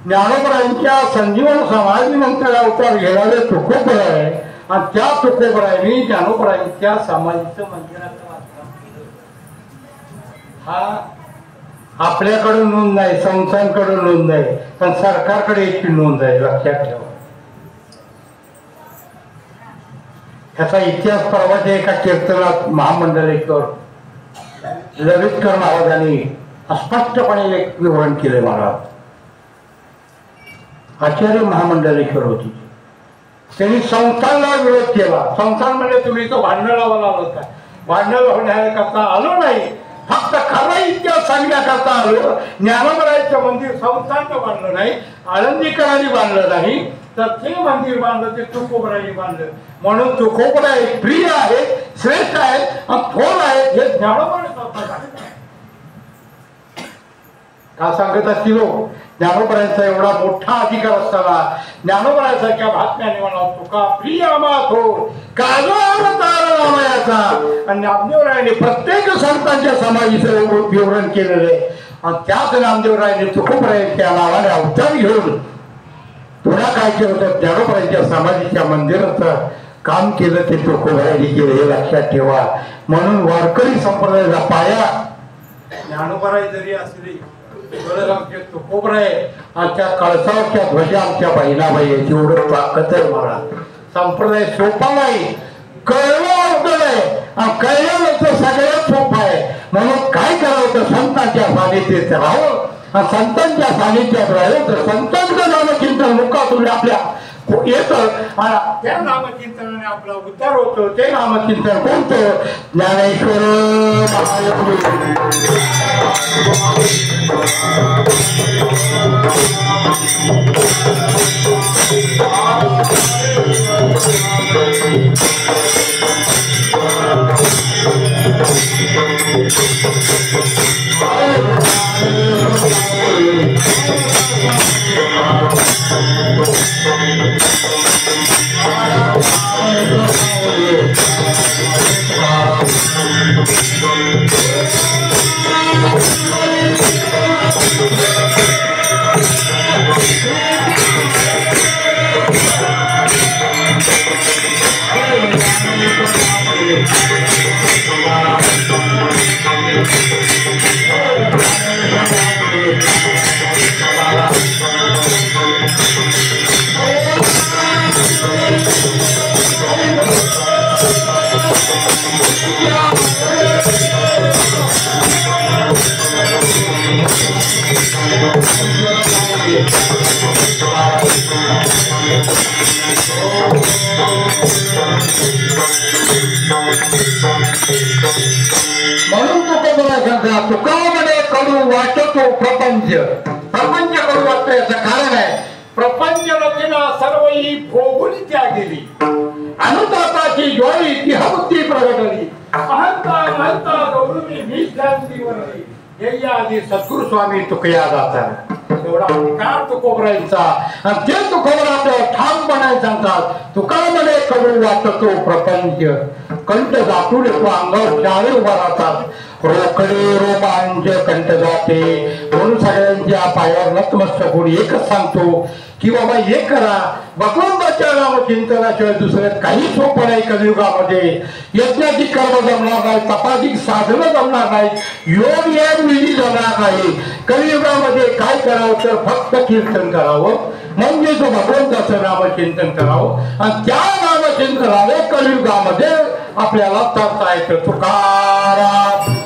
ज्ञानोबराईंच्या संजीवन समाधीनंतर अवतार घेणारे तुकोबराय आणि त्या तुकोबराईंनी ज्ञानोबराईंच्या समाधीचं मंदिराचं बांधकाम केलं. हा आपल्याकडून नोंद नाही, संस्थांकडून नोंद नाही, पण सरकारकडे याची नोंद आहे. लक्षात ठेवा. ह्याचा इतिहास परवाच्या एका कीर्तनात महामंडलेश्वर ललितकर महाराजांनी स्पष्टपणे एक विवरण केले. महाराज आचार्य महामंडलेश्वर होती. त्यांनी संस्थांना विरोध केला. संस्थान म्हणजे तुम्ही तो भांडण लावायला होता. भांडण लावण्याकरता आलो नाही, फक्त खरा इतिहास सांगण्याकरता आलो. ज्ञानोबराईचं मंदिर संस्थांनं बांधलं नाही, आळंदीकरांनी बांधलं नाही, तर ते मंदिर बांधलं ते तुकोबराईंनी बांधलं. म्हणून तुकोबराई प्रिय आहे, श्रेष्ठ आहे आणि थोर आहे हे ज्ञानोबराई स्वतः सांगतात. का सांगत असतील लोक? ज्ञानोबरायांचा एवढा मोठा अधिकार असताना ज्ञानोबरायांसारख्या महात्म्याने म्हणा तुका प्रिय आम्हा थोर काजो अवतार रामायाचा. आणि नामदेवरायांनी प्रत्येक संतांच्या समाधीचं विवरण केलेलं आहे. आणि त्याच नामदेवरायांनी तुकोबरायांच्या नावाने अवतार घेऊन पुन्हा काय केलं होतं? ज्ञानोबरायांच्या समाधीच्या मंदिराचं काम केलं ते तुकोबरायांनी केलं, हे लक्षात ठेवा. म्हणून वारकरी संप्रदायाचा पाया ज्ञानोबराई जरी असली तुकोबराय आणि त्या कळसावरच्या ध्वजा आमच्या बहिणाबाई आहे. तेवढं ताकद आहे महाराज. संप्रदाय सोपा नाही, कळलं अवघड आहे आणि कळल्यानंतर सगळ्यात सोपं आहे. म्हणून काय करावं तर संतांच्या सानिध्यात राहावं आणि संतांच्या सानिध्यात राहिलं तर संतांचं नामचिंतन मुखातून आपल्या येतं आणि त्या नामचिंतनाने आपला उद्धार होतो. ते नामचिंतन कोणतं? ज्ञानेश्वर म्हणून तुका म्हणे कडू वाटतो प्रपंच. प्रपंच कडू वाटतं याचं कारण आहे प्रपंच रचना सर्व ही भोगुनी त्या गेली. अनुतापाची ज्वाळी ती बुद्धी प्रगटली. महंता महंता गौरवी मी शांतीवरली या आधी सद्गुरू स्वामी तुकया जातात एवढा अधिकार तुकोबरायचा आणि ते तुकोबर आपल्याला ठामपणे सांगतात तुका म्हणे कडू वाटतो प्रपंच कंठ दाटून येतो अंगावर चाळे उभा राहतात रोकडे रोमांच कंठ जाते म्हणून सगळ्यांच्या पायावर नतमस्तक होऊन एकच सांगतो की बाबा हे करा भगवंताच्या नामचिंतनाशिवाय दुसऱ्यात काही सोपं नाही कलियुगामध्ये यज्ञाची कर्म जमणार नाही तपाधिक साधनं जमणार नाही योग या विधी जमणार नाही कलियुगामध्ये काय करावं तर फक्त कीर्तन करावं म्हणजे तो भगवंताचं नामचिंतन करावं आणि त्या नामचिंतनाने कलियुगामध्ये आपल्याला तरता येतं तुकाराम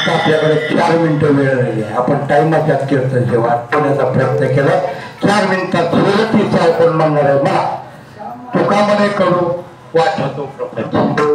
आपल्याकडे 4 मिनिटं वेळ राहिली आपण टाइमाच्या कीर्तनची वाट पुण्याचा प्रयत्न केला 4 मिनिटात सुरुवातीचा आपण म्हणणार आहे मला तुका म्हणे करू वाटतो प्रपंच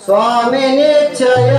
स्वामी निश्चय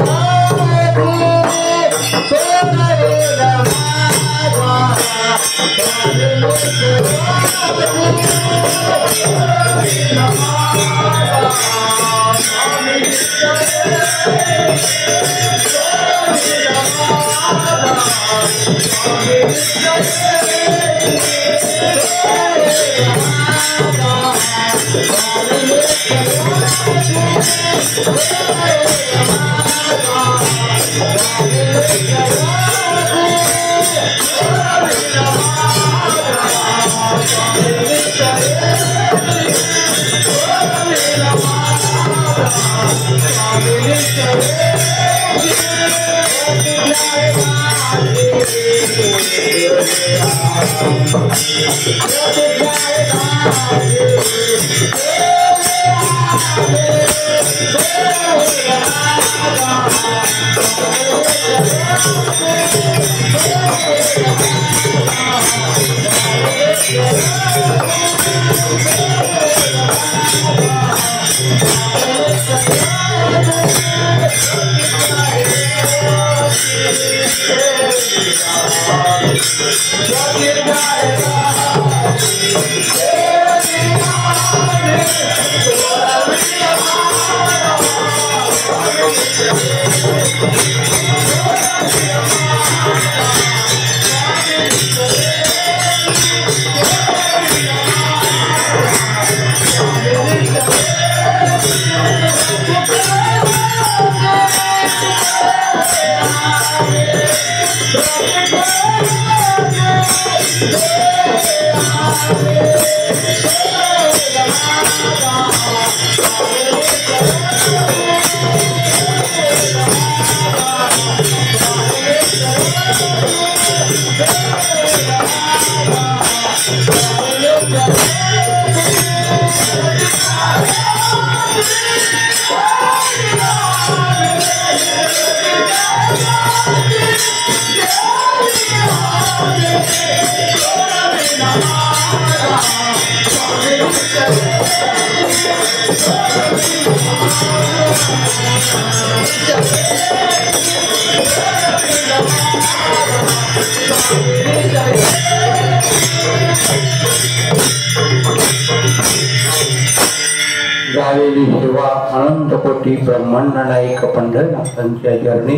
झालेली सेवा अनंत कोटी ब्रह्मांड नायक पंढरनाथांच्या चरणी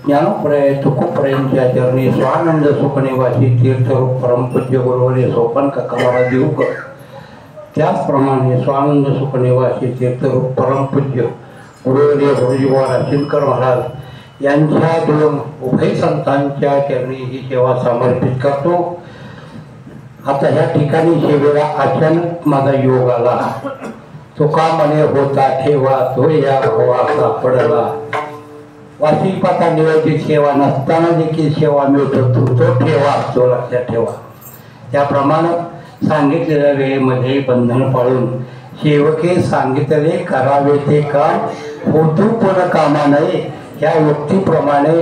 ज्ञानोपर्याय तुकोपर्यंतच्या चरणी स्वानंद सुखनिवासी तीर्थरूप परमपूज्य गुरुवर्य सोपान काका देऊकर, त्याचप्रमाणे स्वानंद सुखनिवासी तीर्थरूप परमपूज्य गुरुवर्य गुरुजीवा राशीलकर महाराज यांच्या दोन उभय संतांच्या चरणी ही सेवा समर्पित करतो। आता ह्या ठिकाणी सेवेला अचानक माझा योग आला। तुका मने होता ठेवा तो या भावाचा पडला। वासी पाता नियोजित सेवा नसताना देखील सेवा मिळतो तो ठेवा तो लक्षात ठेवा। त्याप्रमाणे सांगितलेल्या वेळेमध्ये बंधन पाळून सेवके सांगितले करावे ते काम होतू पण कामा नये। ह्या व्यक्तीप्रमाणे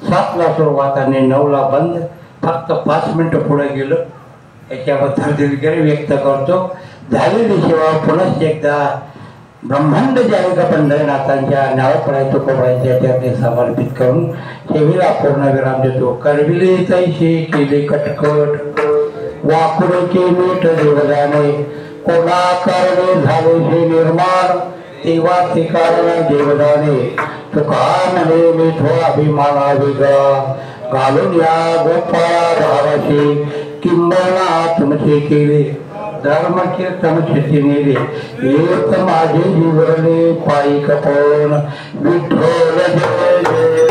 7ला सुरुवात आणि 9ला बंद, फक्त 5 मिनिटं पुढे गेलं याच्याबद्दल दिलगिरी व्यक्त करतो। झालेली सेवा पुनश्च एकदा ब्रह्मांड जायका पंढरनाथांच्या नावपराय तुकोपरायच्या चरणी समर्पित करून सेवेला पूर्ण विराम देतो। करविले तैसे केले कटकट वाकुडे केले देवदाने, कोणा कारणे झाले हे निर्माण तेव्हा ते कारण देवदाने। तुका म्हणे मी थोडा अभिमाना वेगळा घालून या गोपाळा धाराशी, किंबळा तुमचे केले धर्म कीर्तन शेती नेले। एक माझे जीवरले पायी कपण विठ्ठल जय जय।